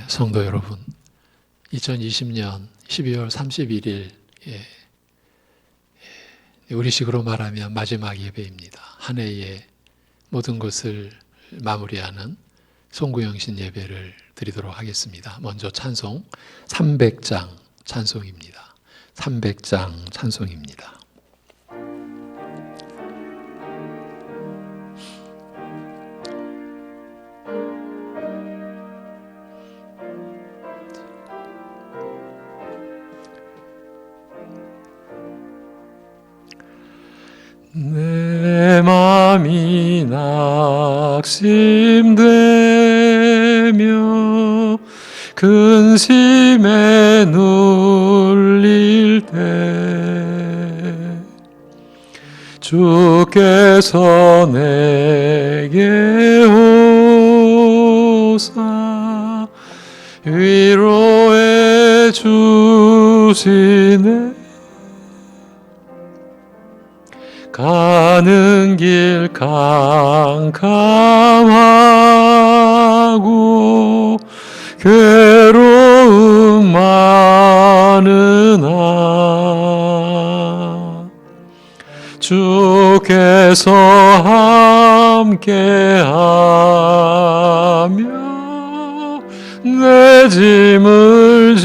성도 여러분, 2020년 12월 31일 우리식으로 말하면 마지막 예배입니다. 한 해의 모든 것을 마무리하는 송구영신 예배를 드리도록 하겠습니다. 먼저 찬송 300장 찬송입니다. 300장 찬송입니다. 내 맘이 낙심되며 근심에 눌릴 때 주께서 내게 오사 위로해 주시네. 가는 길 캄캄하고 괴로움 많으나 주께서 함께하며 내 짐을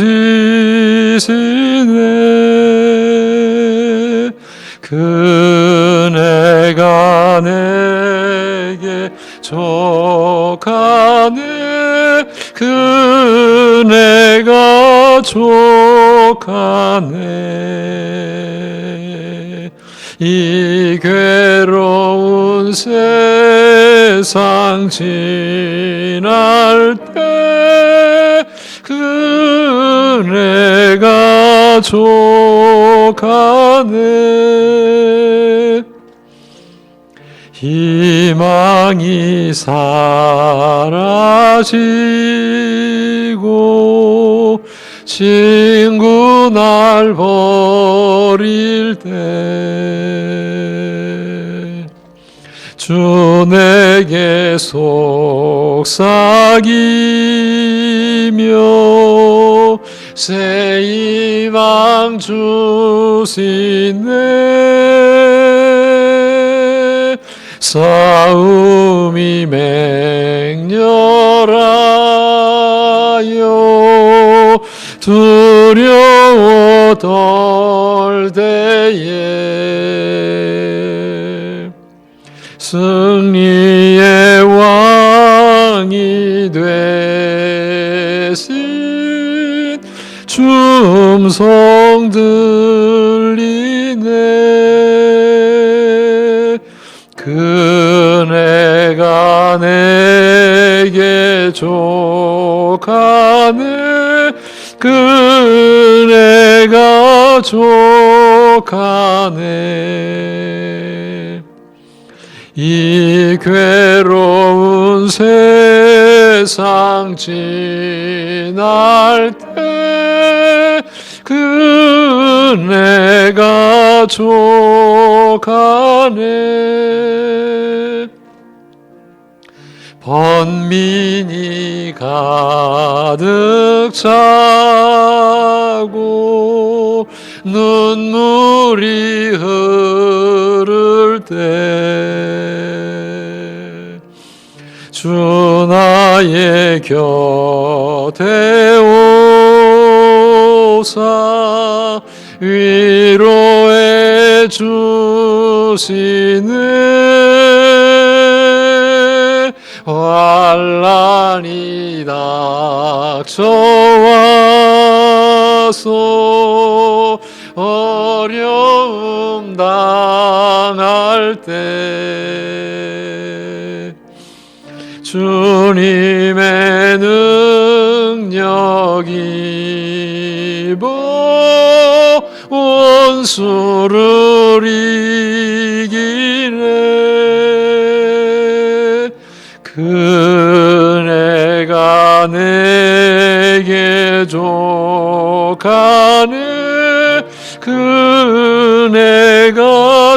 지시네. 그네가 내게 족하네. 그네가 족하네. 이 괴로운 세상 지날 때 그네가 족하네. 희망이 사라지고 친구 날 버릴 때 주 내게 속삭이며 새 희망 주시네. 싸움이 맹렬하여 두려워 떨 때에 승리의 왕이 되신 주 음성 들리네. 그네가 내게 족하네. 그네가 족하네. 이 괴로운 세상 지날 때 그네가 족하네. 번민이 가득 차고 눈물이 흐를 때 주 나의 곁에 오사 위로해 주시네. 환난이 닥쳐와서 어려움 당할 때 주님의 능력 입어 원수를 이기네. 그네가 내게 족하네. 그네가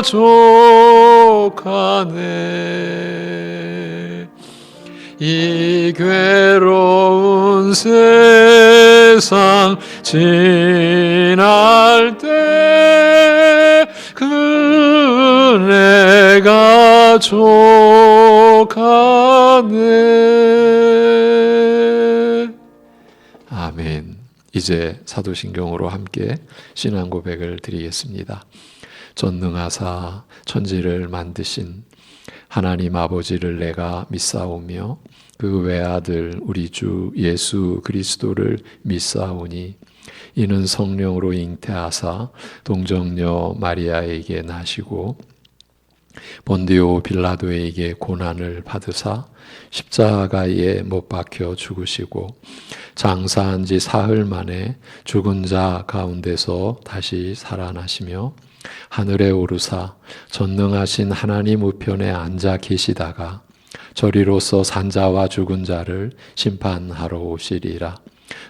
족하네. 이 괴로운 세상 지날 때 그네가 족하네. 아멘. 이제 사도신경으로 함께 신앙 고백을 드리겠습니다. 전능하사 천지를 만드신 하나님 아버지를 내가 믿사오며 그 외아들 우리 주 예수 그리스도를 믿사오니 이는 성령으로 잉태하사 동정녀 마리아에게 나시고 본디오 빌라도에게 고난을 받으사 십자가에 못 박혀 죽으시고 장사한 지 사흘 만에 죽은 자 가운데서 다시 살아나시며 하늘에 오르사 전능하신 하나님 우편에 앉아 계시다가 저리로서 산자와 죽은 자를 심판하러 오시리라.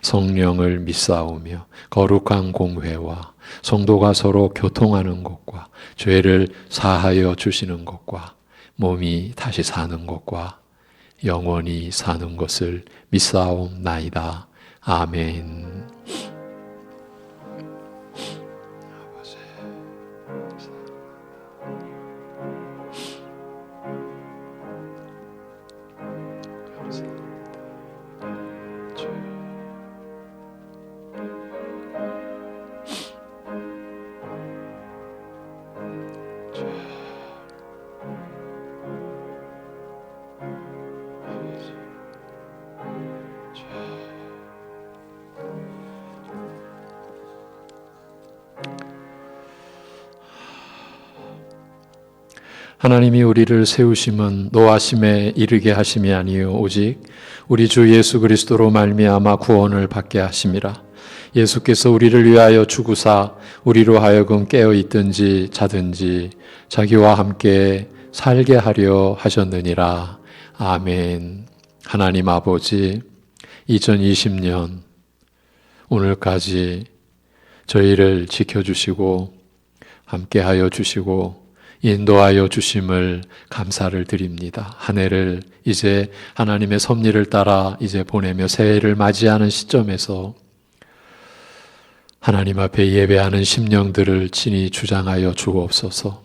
성령을 믿사오며 거룩한 공회와 성도가 서로 교통하는 것과 죄를 사하여 주시는 것과 몸이 다시 사는 것과 영원히 사는 것을 믿사옵나이다. 아멘. 하나님이 우리를 세우심은 노하심에 이르게 하심이 아니요 오직 우리 주 예수 그리스도로 말미암아 구원을 받게 하심이라. 예수께서 우리를 위하여 죽으사 우리로 하여금 깨어 있든지 자든지 자기와 함께 살게 하려 하셨느니라. 아멘. 하나님 아버지, 2020년 오늘까지 저희를 지켜주시고 함께하여 주시고 인도하여 주심을 감사를 드립니다. 한 해를 이제 하나님의 섭리를 따라 이제 보내며 새해를 맞이하는 시점에서 하나님 앞에 예배하는 심령들을 친히 주장하여 주옵소서.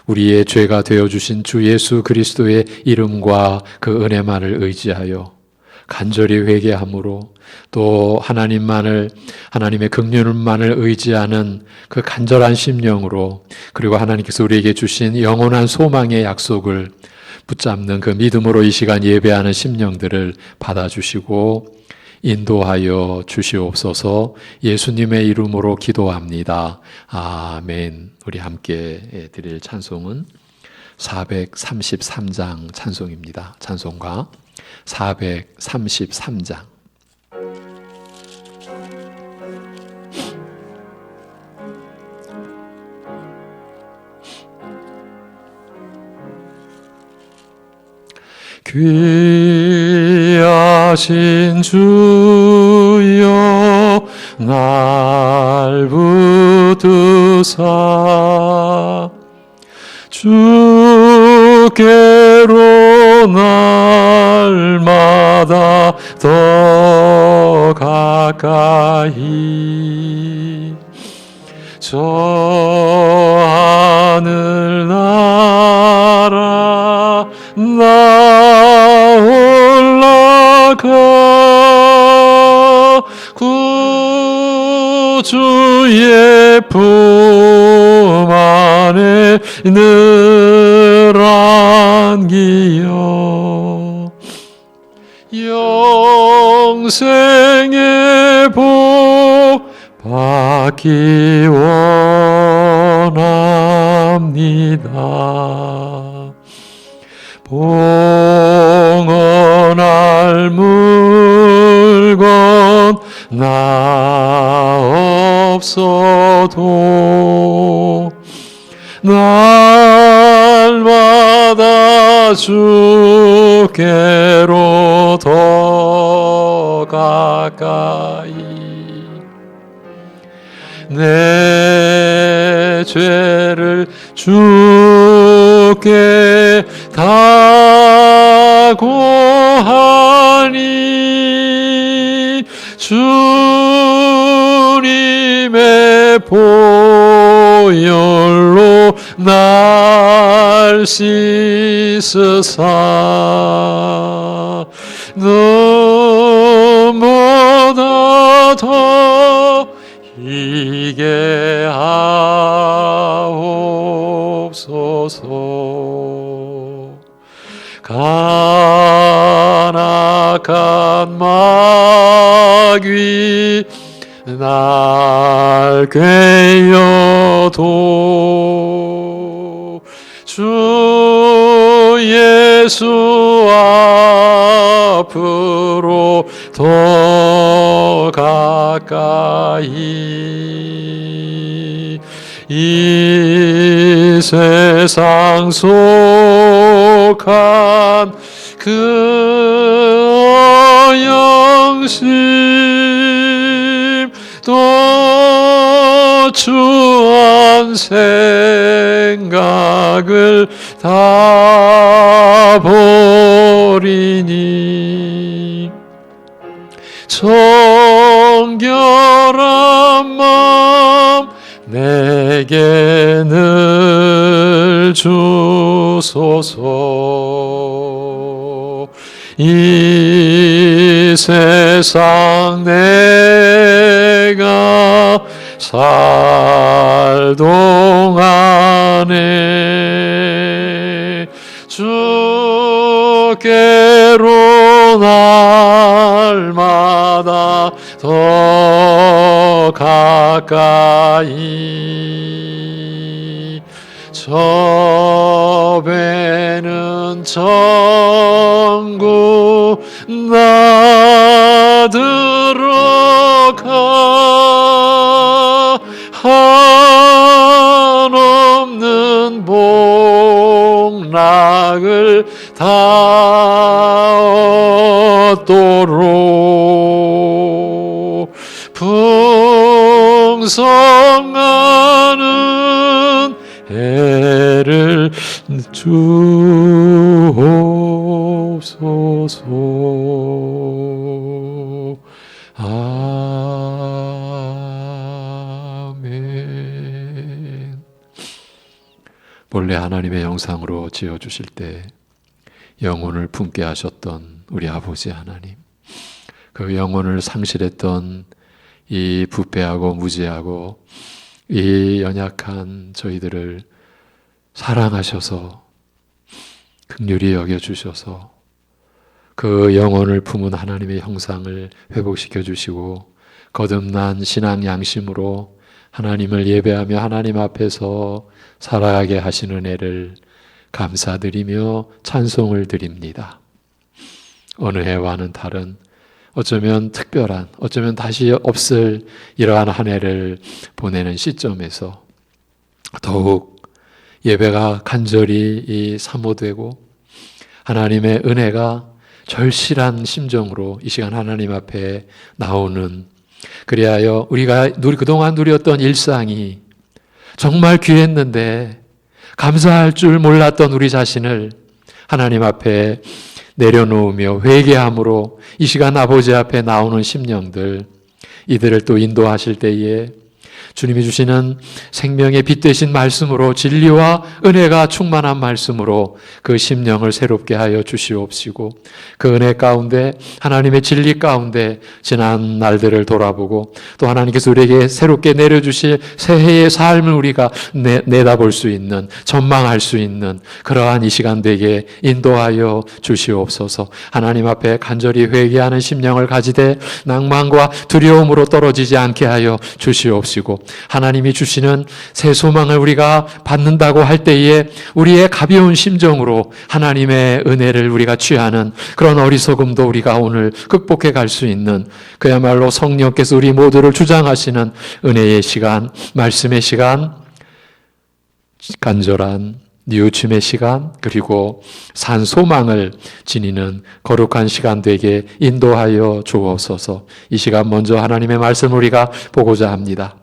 우리의 죄가 되어주신 주 예수 그리스도의 이름과 그 은혜만을 의지하여 간절히 회개함으로 또 하나님의 긍휼만을 의지하는 그 간절한 심령으로 그리고 하나님께서 우리에게 주신 영원한 소망의 약속을 붙잡는 그 믿음으로 이 시간 예배하는 심령들을 받아주시고 인도하여 주시옵소서. 예수님의 이름으로 기도합니다. 아멘. 우리 함께 드릴 찬송은 433장 찬송입니다. 찬송가 433장. 귀하신 주여 날 붙드사 주께로 날마다 더 가까이 저 하늘나라 나 올라가 구주의 품 안에 늘 안기어 영생의 복 받기 원합니다. 봉헌할 물건 나 없어도 날마다 주께로 더 가까이 내 죄를 주께 다 고하니 주님의 보혈로 날 씻으사 눈보다 더 희게 하옵소서. 간악한 마귀 날 꿰어도 주 예수 앞으로 더 가까이 이 세상 속한 그 어영심 또 추한 생각을 다 버리니 정결한 마음 내게 늘 주소서. 이 세상 내가 살 동안에 주께로 날마다 더 가까이 저 배는 천국 나 들어가 한없는 복락을 다 얻도록 풍성하는 해를 주옵소서. 아멘. 본래 하나님의 형상으로 지어주실 때 영혼을 품게 하셨던 우리 아버지 하나님, 그 영혼을 상실했던 이 부패하고 무지하고 이 연약한 저희들을 사랑하셔서 긍휼히 여겨주셔서 그 영혼을 품은 하나님의 형상을 회복시켜 주시고 거듭난 신앙 양심으로 하나님을 예배하며 하나님 앞에서 살아가게 하시는 은혜를 감사드리며 찬송을 드립니다. 어느 해와는 다른 어쩌면 특별한, 어쩌면 다시 없을 이러한 한 해를 보내는 시점에서 더욱 예배가 간절히 사모되고 하나님의 은혜가 절실한 심정으로 이 시간 하나님 앞에 나오는, 그리하여 우리가 그동안 누렸던 일상이 정말 귀했는데 감사할 줄 몰랐던 우리 자신을 하나님 앞에 내려놓으며 회개함으로 이 시간 아버지 앞에 나오는 심령들, 이들을 또 인도하실 때에 주님이 주시는 생명의 빛 되신 말씀으로, 진리와 은혜가 충만한 말씀으로 그 심령을 새롭게 하여 주시옵시고, 그 은혜 가운데, 하나님의 진리 가운데 지난 날들을 돌아보고 또 하나님께서 우리에게 새롭게 내려주실 새해의 삶을 우리가 내다볼 수 있는, 전망할 수 있는 그러한 이 시간 되게 인도하여 주시옵소서. 하나님 앞에 간절히 회개하는 심령을 가지되 낭만과 두려움으로 떨어지지 않게 하여 주시옵시고, 하나님이 주시는 새 소망을 우리가 받는다고 할 때에 우리의 가벼운 심정으로 하나님의 은혜를 우리가 취하는 그런 어리석음도 우리가 오늘 극복해 갈 수 있는, 그야말로 성령께서 우리 모두를 주장하시는 은혜의 시간, 말씀의 시간, 간절한 뉘우침의 시간, 그리고 산 소망을 지니는 거룩한 시간 되게 인도하여 주옵소서. 이 시간 먼저 하나님의 말씀을 우리가 보고자 합니다.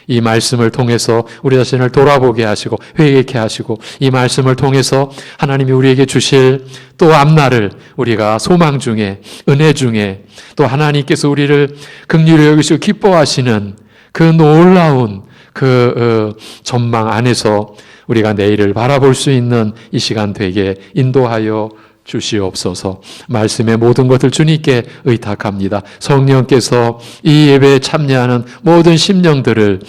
이 말씀을 통해서 우리 자신을 돌아보게 하시고 회개케 하시고 이 말씀을 통해서 하나님이 우리에게 주실 또 앞날을 우리가 소망 중에 은혜 중에 또 하나님께서 우리를 긍휼히 여기시고 기뻐하시는 그 놀라운 그 전망 안에서 우리가 내일을 바라볼 수 있는 이 시간 되게 인도하여 주시옵소서. 말씀의 모든 것을 주님께 의탁합니다. 성령께서 이 예배에 참여하는 모든 심령들을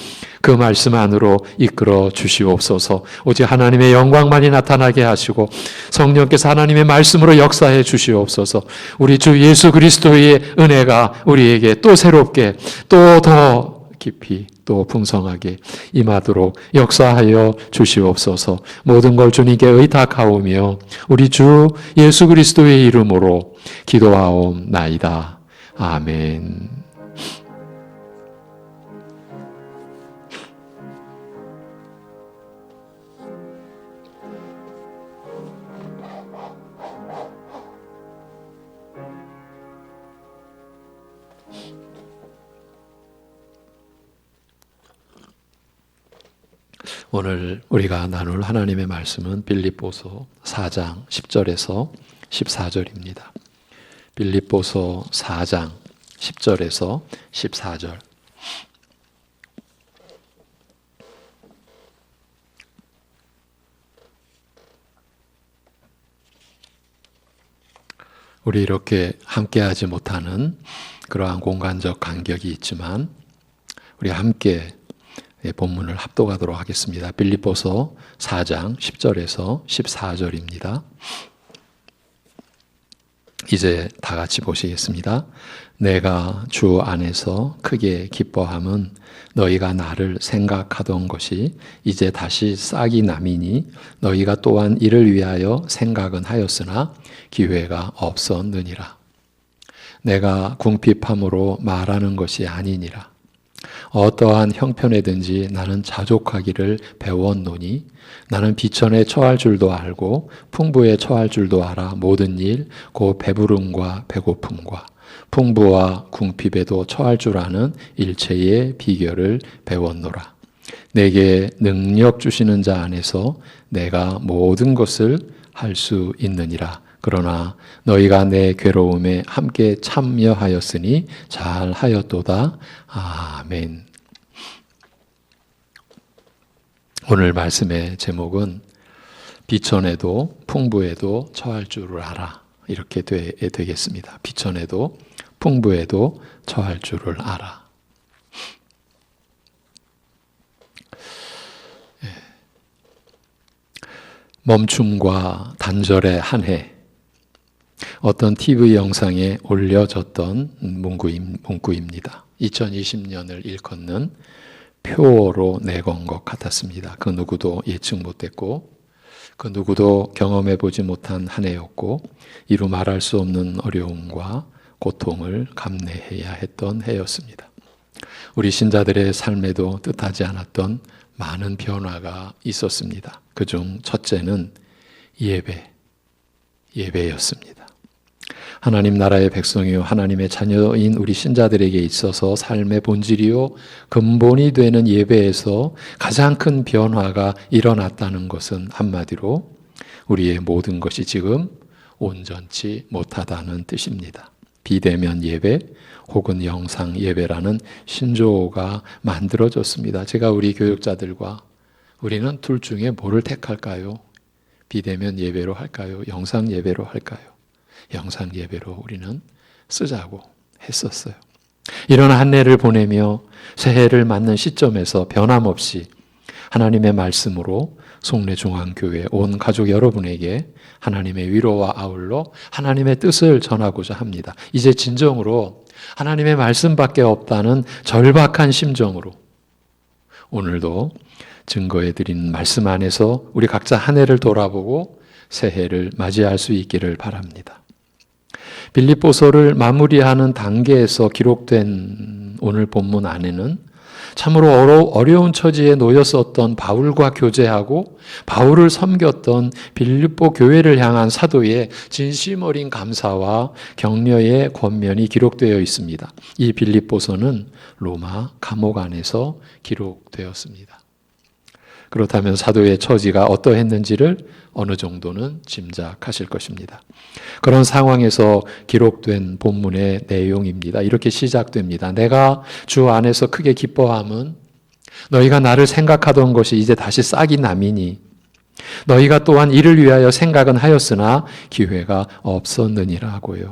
그 말씀 안으로 이끌어 주시옵소서. 오직 하나님의 영광만이 나타나게 하시고 성령께서 하나님의 말씀으로 역사해 주시옵소서. 우리 주 예수 그리스도의 은혜가 우리에게 또 새롭게 또 더 깊이 또 풍성하게 임하도록 역사하여 주시옵소서. 모든 걸 주님께 의탁하오며 우리 주 예수 그리스도의 이름으로 기도하옵나이다. 아멘. 오늘 우리가 나눌 하나님의 말씀은 빌립보서 4장 10절에서 14절입니다. 빌립보서 4장 10절에서 14절. 우리 이렇게 함께하지 못하는 그러한 공간적 간격이 있지만 우리 함께 본문을 합독하도록 하겠습니다. 빌립보서 4장 10절에서 14절입니다. 이제 다 같이 보시겠습니다. 내가 주 안에서 크게 기뻐함은 너희가 나를 생각하던 것이 이제 다시 싹이 남이니 너희가 또한 이를 위하여 생각은 하였으나 기회가 없었느니라. 내가 궁핍함으로 말하는 것이 아니니라. 어떠한 형편에든지 나는 자족하기를 배웠노니 나는 비천에 처할 줄도 알고 풍부에 처할 줄도 알아. 모든 일 곧 배부름과 배고픔과 풍부와 궁핍에도 처할 줄 아는 일체의 비결을 배웠노라. 내게 능력 주시는 자 안에서 내가 모든 것을 할 수 있느니라. 그러나 너희가 내 괴로움에 함께 참여하였으니 잘하였도다. 아멘. 오늘 말씀의 제목은 비천에도 풍부에도 처할 줄을 알아. 이렇게 되겠습니다. 비천에도 풍부에도 처할 줄을 알아. 멈춤과 단절의 한 해. 어떤 TV 영상에 올려졌던 문구입니다. 2020년을 일컫는 표로 내건 것 같았습니다. 그 누구도 예측 못했고 그 누구도 경험해 보지 못한 한 해였고 이루 말할 수 없는 어려움과 고통을 감내해야 했던 해였습니다. 우리 신자들의 삶에도 뜻하지 않았던 많은 변화가 있었습니다. 그중 첫째는 예배였습니다. 하나님 나라의 백성이요 하나님의 자녀인 우리 신자들에게 있어서 삶의 본질이요 근본이 되는 예배에서 가장 큰 변화가 일어났다는 것은 한마디로 우리의 모든 것이 지금 온전치 못하다는 뜻입니다. 비대면 예배 혹은 영상 예배라는 신조어가 만들어졌습니다. 제가 우리 교육자들과 우리는 둘 중에 뭐를 택할까요? 비대면 예배로 할까요? 영상 예배로 할까요? 영상 예배로 우리는 쓰자고 했었어요. 이런 한 해를 보내며 새해를 맞는 시점에서 변함없이 하나님의 말씀으로 송내중앙교회 온 가족 여러분에게 하나님의 위로와 아울러 하나님의 뜻을 전하고자 합니다. 이제 진정으로 하나님의 말씀밖에 없다는 절박한 심정으로 오늘도 증거해드린 말씀 안에서 우리 각자 한 해를 돌아보고 새해를 맞이할 수 있기를 바랍니다. 빌립보서를 마무리하는 단계에서 기록된 오늘 본문 안에는 참으로 어려운 처지에 놓였었던 바울과 교제하고 바울을 섬겼던 빌립보 교회를 향한 사도의 진심 어린 감사와 격려의 권면이 기록되어 있습니다. 이 빌립보서는 로마 감옥 안에서 기록되었습니다. 그렇다면 사도의 처지가 어떠했는지를 어느 정도는 짐작하실 것입니다. 그런 상황에서 기록된 본문의 내용입니다. 이렇게 시작됩니다. 내가 주 안에서 크게 기뻐함은 너희가 나를 생각하던 것이 이제 다시 싹이 남이니 너희가 또한 이를 위하여 생각은 하였으나 기회가 없었느니라고요.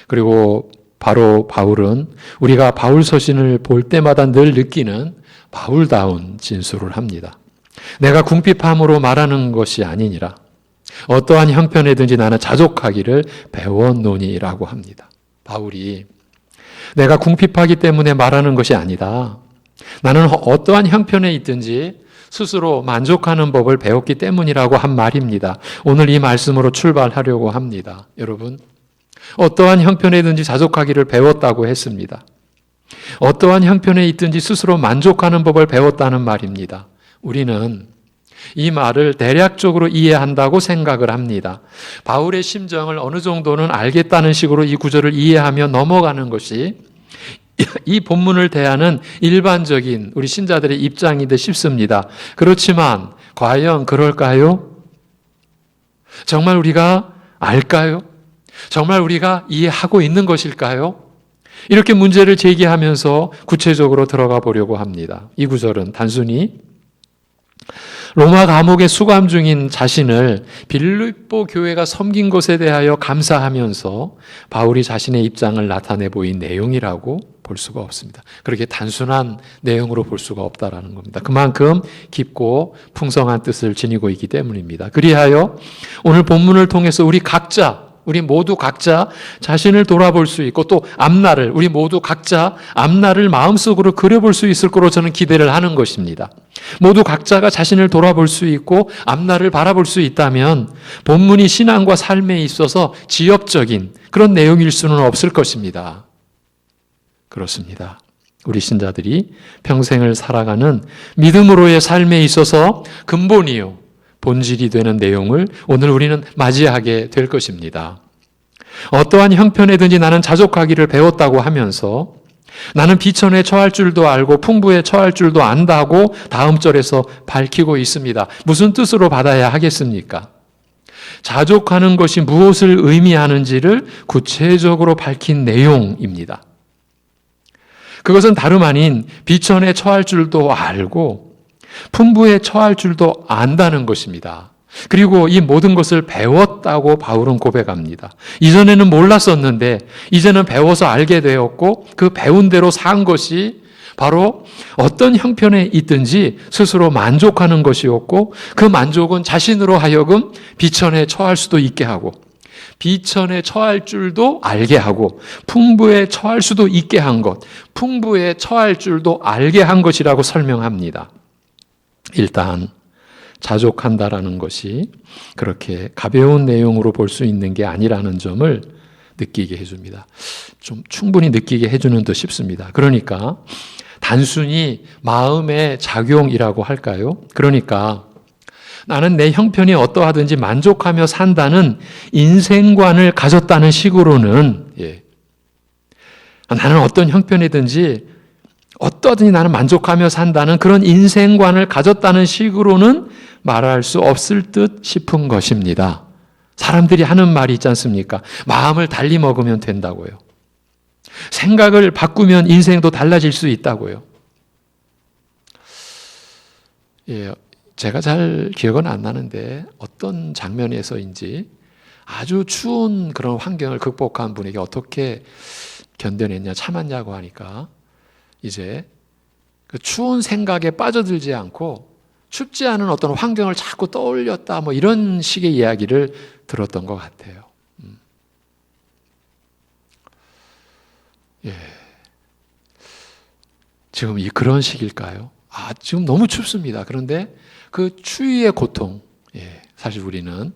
그리고 바로 바울은 우리가 바울 서신을 볼 때마다 늘 느끼는 바울다운 진술을 합니다. 내가 궁핍함으로 말하는 것이 아니니라. 어떠한 형편에든지 나는 자족하기를 배웠노니라고 합니다. 바울이 내가 궁핍하기 때문에 말하는 것이 아니다. 나는 어떠한 형편에 있든지 스스로 만족하는 법을 배웠기 때문이라고 한 말입니다. 오늘 이 말씀으로 출발하려고 합니다. 여러분, 어떠한 형편에든지 자족하기를 배웠다고 했습니다. 어떠한 형편에 있든지 스스로 만족하는 법을 배웠다는 말입니다. 우리는 이 말을 대략적으로 이해한다고 생각을 합니다. 바울의 심정을 어느 정도는 알겠다는 식으로 이 구절을 이해하며 넘어가는 것이 이 본문을 대하는 일반적인 우리 신자들의 입장이 듯 싶습니다. 그렇지만 과연 그럴까요? 정말 우리가 알까요? 정말 우리가 이해하고 있는 것일까요? 이렇게 문제를 제기하면서 구체적으로 들어가 보려고 합니다. 이 구절은 단순히 로마 감옥에 수감 중인 자신을 빌립보 교회가 섬긴 것에 대하여 감사하면서 바울이 자신의 입장을 나타내 보인 내용이라고 볼 수가 없습니다. 그렇게 단순한 내용으로 볼 수가 없다라는 겁니다. 그만큼 깊고 풍성한 뜻을 지니고 있기 때문입니다. 그리하여 오늘 본문을 통해서 우리 모두 각자 자신을 돌아볼 수 있고 또 앞날을 우리 모두 각자 앞날을 마음속으로 그려볼 수 있을 거로 저는 기대를 하는 것입니다. 모두 각자가 자신을 돌아볼 수 있고 앞날을 바라볼 수 있다면 본문이 신앙과 삶에 있어서 지엽적인 그런 내용일 수는 없을 것입니다. 그렇습니다. 우리 신자들이 평생을 살아가는 믿음으로의 삶에 있어서 근본이요 본질이 되는 내용을 오늘 우리는 맞이하게 될 것입니다. 어떠한 형편에든지 나는 자족하기를 배웠다고 하면서 나는 비천에 처할 줄도 알고 풍부에 처할 줄도 안다고 다음 절에서 밝히고 있습니다. 무슨 뜻으로 받아야 하겠습니까? 자족하는 것이 무엇을 의미하는지를 구체적으로 밝힌 내용입니다. 그것은 다름 아닌 비천에 처할 줄도 알고 풍부에 처할 줄도 안다는 것입니다. 그리고 이 모든 것을 배웠다고 바울은 고백합니다. 이전에는 몰랐었는데 이제는 배워서 알게 되었고 그 배운 대로 산 것이 바로 어떤 형편에 있든지 스스로 만족하는 것이었고 그 만족은 자신으로 하여금 비천에 처할 수도 있게 하고 비천에 처할 줄도 알게 하고 풍부에 처할 수도 있게 한 것, 풍부에 처할 줄도 알게 한 것이라고 설명합니다. 일단 자족한다라는 것이 그렇게 가벼운 내용으로 볼 수 있는 게 아니라는 점을 느끼게 해줍니다. 좀 충분히 느끼게 해주는 듯 싶습니다. 그러니까 단순히 마음의 작용이라고 할까요? 그러니까 나는 내 형편이 어떠하든지 만족하며 산다는 인생관을 가졌다는 식으로는 나는 어떤 형편이든지 어떠든지 나는 만족하며 산다는 그런 인생관을 가졌다는 식으로는 말할 수 없을 듯 싶은 것입니다. 사람들이 하는 말이 있지 않습니까? 마음을 달리 먹으면 된다고요. 생각을 바꾸면 인생도 달라질 수 있다고요. 제가 잘 기억은 안 나는데 어떤 장면에서인지 아주 추운 그런 환경을 극복한 분에게 어떻게 견뎌냈냐, 참았냐고 하니까 이제 그 추운 생각에 빠져들지 않고 춥지 않은 어떤 환경을 자꾸 떠올렸다 뭐 이런 식의 이야기를 들었던 것 같아요. 지금 그런 시기일까요? 지금 너무 춥습니다. 그런데 그 추위의 고통, 사실 우리는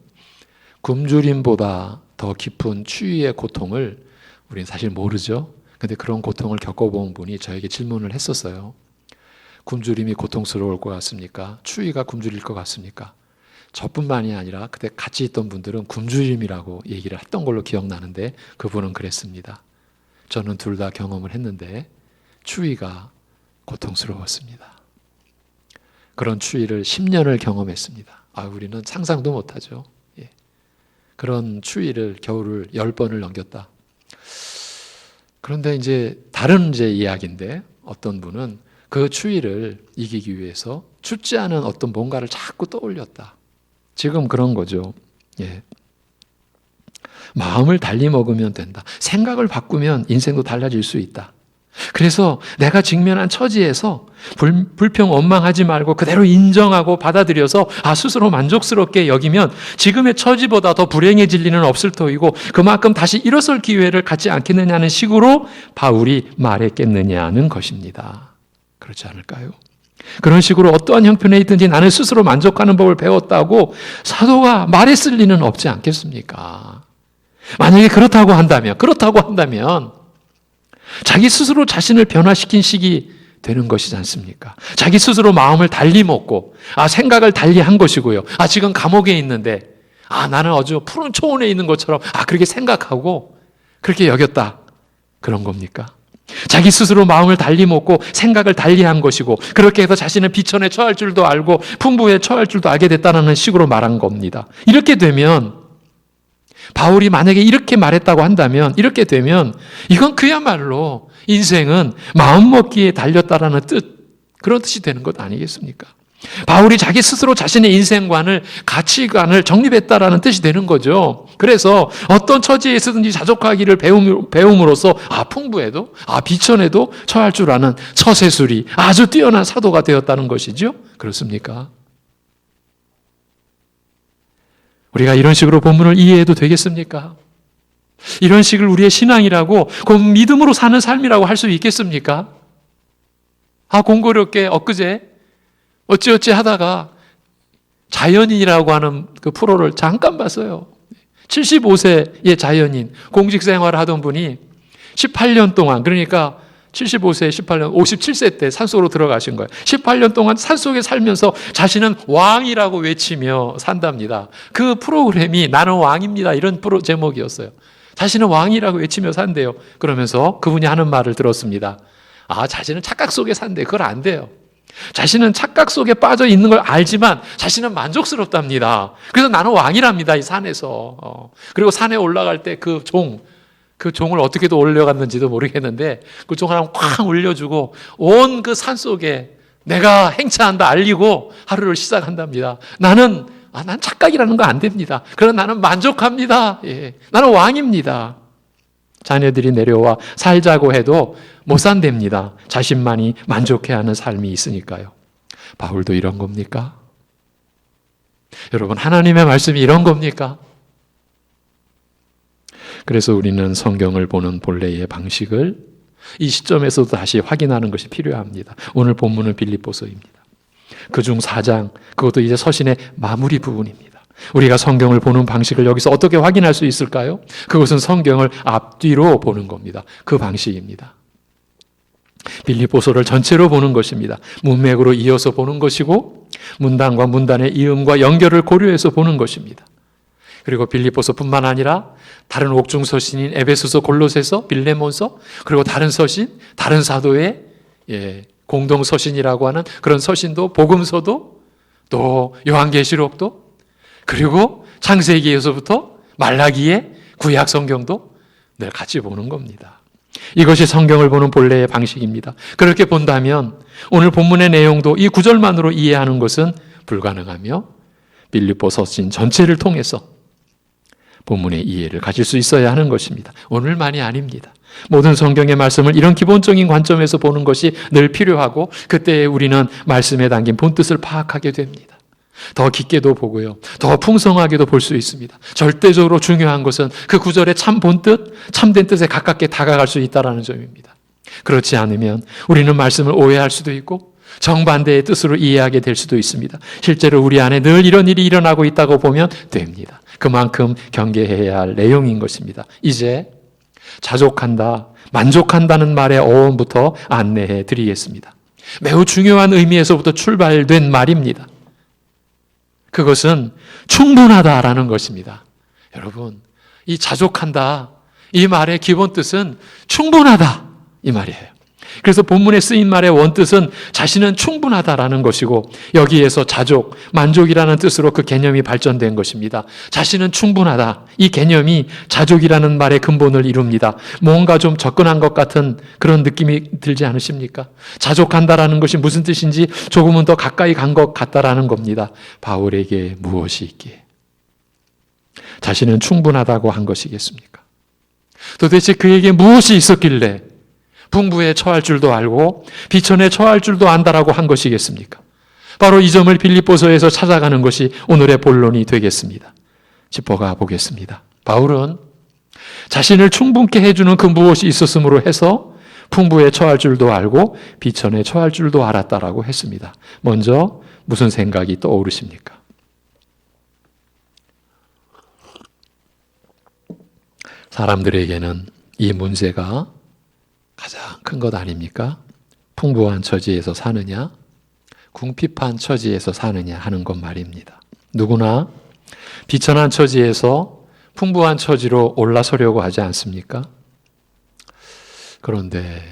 굶주림보다 더 깊은 추위의 고통을 우리는 사실 모르죠. 근데 그런 고통을 겪어본 분이 저에게 질문을 했었어요. 굶주림이 고통스러울 것 같습니까? 추위가 굶주릴 것 같습니까? 저뿐만이 아니라 그때 같이 있던 분들은 굶주림이라고 얘기를 했던 걸로 기억나는데 그분은 그랬습니다. 저는 둘 다 경험을 했는데 추위가 고통스러웠습니다. 그런 추위를 10년을 경험했습니다. 우리는 상상도 못하죠. 예. 그런 추위를 겨울을 10번을 넘겼다. 그런데 이제 다른 이야기인데 어떤 분은 그 추위를 이기기 위해서 춥지 않은 어떤 뭔가를 자꾸 떠올렸다. 지금 그런 거죠. 예. 마음을 달리 먹으면 된다. 생각을 바꾸면 인생도 달라질 수 있다. 그래서 내가 직면한 처지에서 불평 원망하지 말고 그대로 인정하고 받아들여서 스스로 만족스럽게 여기면 지금의 처지보다 더 불행해질 리는 없을 터이고 그만큼 다시 일어설 기회를 갖지 않겠느냐는 식으로 바울이 말했겠느냐는 것입니다. 그렇지 않을까요? 그런 식으로 어떠한 형편에 있든지 나는 스스로 만족하는 법을 배웠다고 사도가 말했을 리는 없지 않겠습니까? 만약에 그렇다고 한다면 자기 스스로 자신을 변화시킨 식이 되는 것이지 않습니까? 자기 스스로 마음을 달리 먹고 생각을 달리 한 것이고요. 지금 감옥에 있는데 나는 아주 푸른 초원에 있는 것처럼 그렇게 생각하고 그렇게 여겼다. 그런 겁니까? 자기 스스로 마음을 달리 먹고 생각을 달리 한 것이고 그렇게 해서 자신은 비천에 처할 줄도 알고 풍부에 처할 줄도 알게 됐다는 식으로 말한 겁니다. 이렇게 되면 바울이 만약에 이렇게 말했다고 한다면 이렇게 되면 이건 그야말로 인생은 마음먹기에 달렸다라는 그런 뜻이 되는 것 아니겠습니까? 바울이 자기 스스로 자신의 인생관을 가치관을 정립했다라는 뜻이 되는 거죠. 그래서 어떤 처지에 있든지 자족하기를 배움으로써 풍부에도 비천에도 처할 줄 아는 처세술이 아주 뛰어난 사도가 되었다는 것이죠. 그렇습니까? 우리가 이런 식으로 본문을 이해해도 되겠습니까? 이런 식을 우리의 신앙이라고 그 믿음으로 사는 삶이라고 할 수 있겠습니까? 공교롭게 엊그제 어찌어찌 하다가 자연인이라고 하는 그 프로를 잠깐 봤어요. 75세의 자연인, 공직 생활을 하던 분이 18년 동안, 그러니까 75세, 18년, 57세 때 산속으로 들어가신 거예요. 18년 동안 산속에 살면서 자신은 왕이라고 외치며 산답니다. 그 프로그램이 나는 왕입니다. 이런 프로 제목이었어요. 자신은 왕이라고 외치며 산대요. 그러면서 그분이 하는 말을 들었습니다. 자신은 착각 속에 산대. 그걸 안 돼요. 자신은 착각 속에 빠져 있는 걸 알지만 자신은 만족스럽답니다. 그래서 나는 왕이랍니다. 이 산에서. 그리고 산에 올라갈 때 그 종을 어떻게도 올려갔는지도 모르겠는데 그 종 하나 쾅 올려주고 온 그 산 속에 내가 행차한다 알리고 하루를 시작한답니다. 난 착각이라는 거 안 됩니다. 그러나 나는 만족합니다. 예. 나는 왕입니다. 자녀들이 내려와 살자고 해도 못 산답니다. 자신만이 만족해하는 삶이 있으니까요. 바울도 이런 겁니까? 여러분, 하나님의 말씀이 이런 겁니까? 그래서 우리는 성경을 보는 본래의 방식을 이 시점에서도 다시 확인하는 것이 필요합니다. 오늘 본문은 빌립보서입니다. 그중 4장, 그것도 이제 서신의 마무리 부분입니다. 우리가 성경을 보는 방식을 여기서 어떻게 확인할 수 있을까요? 그것은 성경을 앞뒤로 보는 겁니다. 그 방식입니다. 빌립보서를 전체로 보는 것입니다. 문맥으로 이어서 보는 것이고 문단과 문단의 이음과 연결을 고려해서 보는 것입니다. 그리고 빌립보서뿐만 아니라 다른 옥중 서신인 에베소서, 골로새서, 빌레몬서, 그리고 다른 서신, 다른 사도의 공동 서신이라고 하는 그런 서신도, 복음서도, 또 요한계시록도, 그리고 창세기에서부터 말라기의 구약 성경도 늘 같이 보는 겁니다. 이것이 성경을 보는 본래의 방식입니다. 그렇게 본다면 오늘 본문의 내용도 이 구절만으로 이해하는 것은 불가능하며 빌립보 서신 전체를 통해서 본문의 이해를 가질 수 있어야 하는 것입니다. 오늘만이 아닙니다. 모든 성경의 말씀을 이런 기본적인 관점에서 보는 것이 늘 필요하고 그때 우리는 말씀에 담긴 본뜻을 파악하게 됩니다. 더 깊게도 보고요. 더 풍성하게도 볼 수 있습니다. 절대적으로 중요한 것은 그 구절의 참 본뜻, 참된 뜻에 가깝게 다가갈 수 있다는 점입니다. 그렇지 않으면 우리는 말씀을 오해할 수도 있고 정반대의 뜻으로 이해하게 될 수도 있습니다. 실제로 우리 안에 늘 이런 일이 일어나고 있다고 보면 됩니다. 그만큼 경계해야 할 내용인 것입니다. 이제 자족한다, 만족한다는 말의 어원부터 안내해 드리겠습니다. 매우 중요한 의미에서부터 출발된 말입니다. 그것은 충분하다라는 것입니다. 여러분, 이 자족한다, 이 말의 기본 뜻은 충분하다, 이 말이에요. 그래서 본문에 쓰인 말의 원뜻은 자신은 충분하다라는 것이고, 여기에서 자족, 만족이라는 뜻으로 그 개념이 발전된 것입니다. 자신은 충분하다, 이 개념이 자족이라는 말의 근본을 이룹니다. 뭔가 좀 접근한 것 같은 그런 느낌이 들지 않으십니까? 자족한다라는 것이 무슨 뜻인지 조금은 더 가까이 간 것 같다라는 겁니다. 바울에게 무엇이 있기에 자신은 충분하다고 한 것이겠습니까? 도대체 그에게 무엇이 있었길래 풍부에 처할 줄도 알고 비천에 처할 줄도 안다라고 한 것이겠습니까? 바로 이 점을 빌립보서에서 찾아가는 것이 오늘의 본론이 되겠습니다. 짚어가 보겠습니다. 바울은 자신을 충분케 해주는 그 무엇이 있었으므로 해서 풍부에 처할 줄도 알고 비천에 처할 줄도 알았다라고 했습니다. 먼저 무슨 생각이 떠오르십니까? 사람들에게는 이 문제가 가장 큰 것 아닙니까? 풍부한 처지에서 사느냐, 궁핍한 처지에서 사느냐 하는 것 말입니다. 누구나 비천한 처지에서 풍부한 처지로 올라서려고 하지 않습니까? 그런데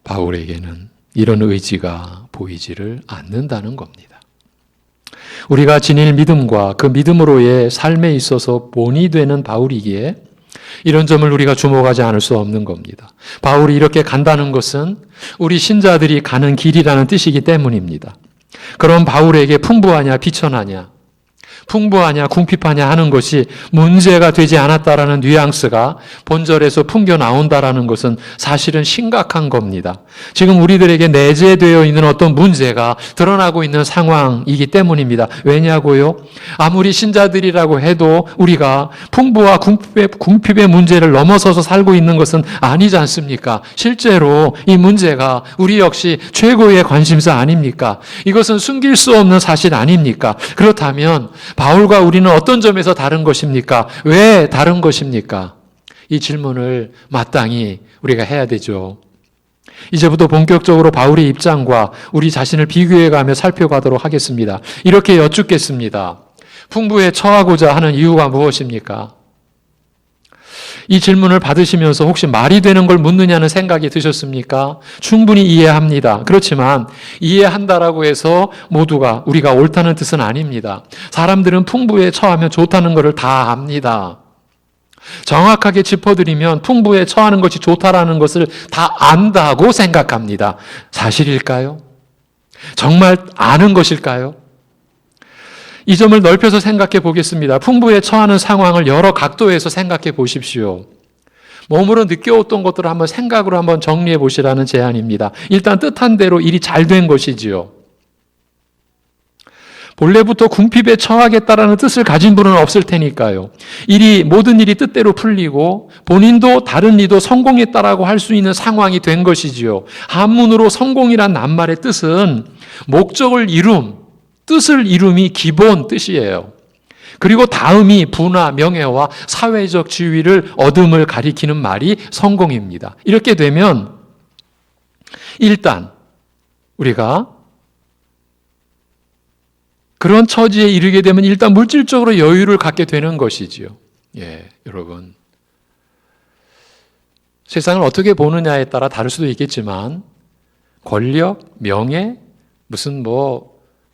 바울에게는 이런 의지가 보이지를 않는다는 겁니다. 우리가 지닐 믿음과 그 믿음으로의 삶에 있어서 본이 되는 바울이기에 이런 점을 우리가 주목하지 않을 수 없는 겁니다. 바울이 이렇게 간다는 것은 우리 신자들이 가는 길이라는 뜻이기 때문입니다. 그럼 바울에게 풍부하냐 비천하냐, 풍부하냐 궁핍하냐 하는 것이 문제가 되지 않았다라는 뉘앙스가 본절에서 풍겨 나온다라는 것은 사실은 심각한 겁니다. 지금 우리들에게 내재되어 있는 어떤 문제가 드러나고 있는 상황이기 때문입니다. 왜냐고요? 아무리 신자들이라고 해도 우리가 풍부와 궁핍의 문제를 넘어서서 살고 있는 것은 아니지 않습니까? 실제로 이 문제가 우리 역시 최고의 관심사 아닙니까? 이것은 숨길 수 없는 사실 아닙니까? 그렇다면 바울과 우리는 어떤 점에서 다른 것입니까? 왜 다른 것입니까? 이 질문을 마땅히 우리가 해야 되죠. 이제부터 본격적으로 바울의 입장과 우리 자신을 비교해가며 살펴가도록 하겠습니다. 이렇게 여쭙겠습니다. 풍부에 처하고자 하는 이유가 무엇입니까? 이 질문을 받으시면서 혹시 말이 되는 걸 묻느냐는 생각이 드셨습니까? 충분히 이해합니다. 그렇지만 이해한다라고 해서 모두가 우리가 옳다는 뜻은 아닙니다. 사람들은 풍부에 처하면 좋다는 것을 다 압니다. 정확하게 짚어드리면 풍부에 처하는 것이 좋다라는 것을 다 안다고 생각합니다. 사실일까요? 정말 아는 것일까요? 이 점을 넓혀서 생각해 보겠습니다. 풍부에 처하는 상황을 여러 각도에서 생각해 보십시오. 몸으로 느껴왔던 것들을 한번 생각으로 한번 정리해 보시라는 제안입니다. 일단 뜻한 대로 일이 잘 된 것이지요. 본래부터 궁핍에 처하겠다라는 뜻을 가진 분은 없을 테니까요. 모든 일이 뜻대로 풀리고 본인도 다른 이도 성공했다라고 할 수 있는 상황이 된 것이지요. 한문으로 성공이란 낱말의 뜻은 목적을 뜻을 이룸이 기본 뜻이에요. 그리고 다음이 부나 명예와 사회적 지위를 얻음을 가리키는 말이 성공입니다. 이렇게 되면 일단 우리가 그런 처지에 이르게 되면 일단 물질적으로 여유를 갖게 되는 것이지요. 여러분. 세상을 어떻게 보느냐에 따라 다를 수도 있겠지만 권력, 명예, 무슨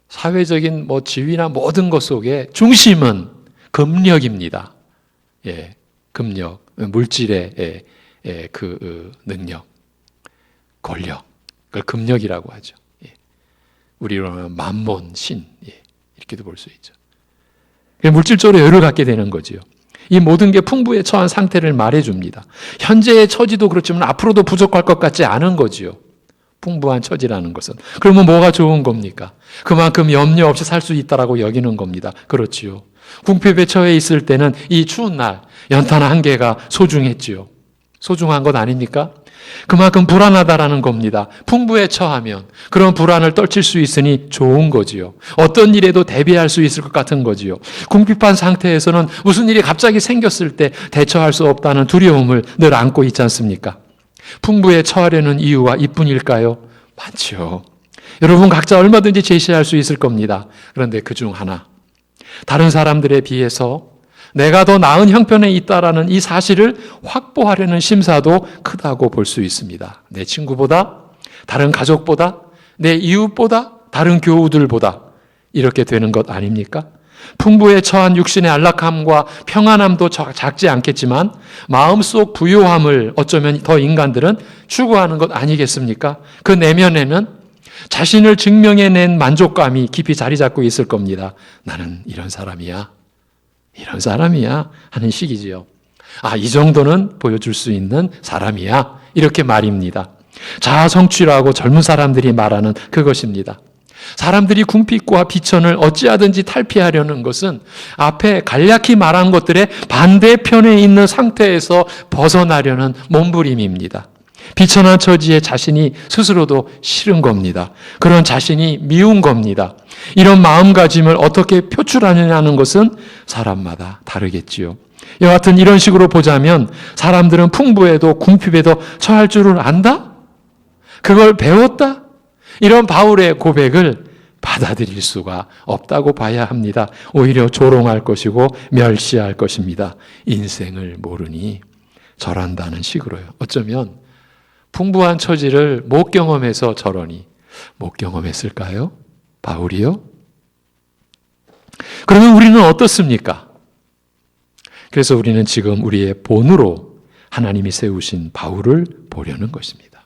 사회적인 지위나 모든 것 속에 중심은 금력입니다. 금력, 물질의 그 능력, 권력, 그걸 금력이라고 하죠. 우리로 하면 만몬, 신, 이렇게도 볼 수 있죠. 물질적으로 여유를 갖게 되는 거지요. 이 모든 게 풍부에 처한 상태를 말해줍니다. 현재의 처지도 그렇지만 앞으로도 부족할 것 같지 않은 거지요. 풍부한 처지라는 것은. 그러면 뭐가 좋은 겁니까? 그만큼 염려 없이 살 수 있다라고 여기는 겁니다. 그렇지요. 궁핍에 처해 있을 때는 이 추운 날 연탄 한 개가 소중했지요. 소중한 것 아닙니까? 그만큼 불안하다라는 겁니다. 풍부에 처하면 그런 불안을 떨칠 수 있으니 좋은 거지요. 어떤 일에도 대비할 수 있을 것 같은 거지요. 궁핍한 상태에서는 무슨 일이 갑자기 생겼을 때 대처할 수 없다는 두려움을 늘 안고 있지 않습니까? 풍부에 처하려는 이유가 이뿐일까요? 많지요. 여러분 각자 얼마든지 제시할 수 있을 겁니다. 그런데 그중 하나, 다른 사람들에 비해서 내가 더 나은 형편에 있다라는 이 사실을 확보하려는 심사도 크다고 볼 수 있습니다. 내 친구보다, 다른 가족보다, 내 이웃보다, 다른 교우들보다 이렇게 되는 것 아닙니까? 풍부에 처한 육신의 안락함과 평안함도 작지 않겠지만 마음속 부요함을 어쩌면 더 인간들은 추구하는 것 아니겠습니까? 그 내면에는 자신을 증명해낸 만족감이 깊이 자리 잡고 있을 겁니다. 나는 이런 사람이야. 이런 사람이야 하는 식이지요. 이 정도는 보여줄 수 있는 사람이야. 이렇게 말입니다. 자아 성취라고 젊은 사람들이 말하는 그것입니다. 사람들이 궁핍과 비천을 어찌하든지 탈피하려는 것은 앞에 간략히 말한 것들의 반대편에 있는 상태에서 벗어나려는 몸부림입니다. 비천한 처지에 자신이 스스로도 싫은 겁니다. 그런 자신이 미운 겁니다. 이런 마음가짐을 어떻게 표출하느냐는 것은 사람마다 다르겠지요. 여하튼 이런 식으로 보자면 사람들은 풍부에도 궁핍에도 처할 줄을 안다? 그걸 배웠다? 이런 바울의 고백을 받아들일 수가 없다고 봐야 합니다. 오히려 조롱할 것이고 멸시할 것입니다. 인생을 모르니 절한다는 식으로요. 어쩌면 풍부한 처지를 못 경험해서 저러니 못 경험했을까요? 바울이요? 그러면 우리는 어떻습니까? 그래서 우리는 지금 우리의 본으로 하나님이 세우신 바울을 보려는 것입니다.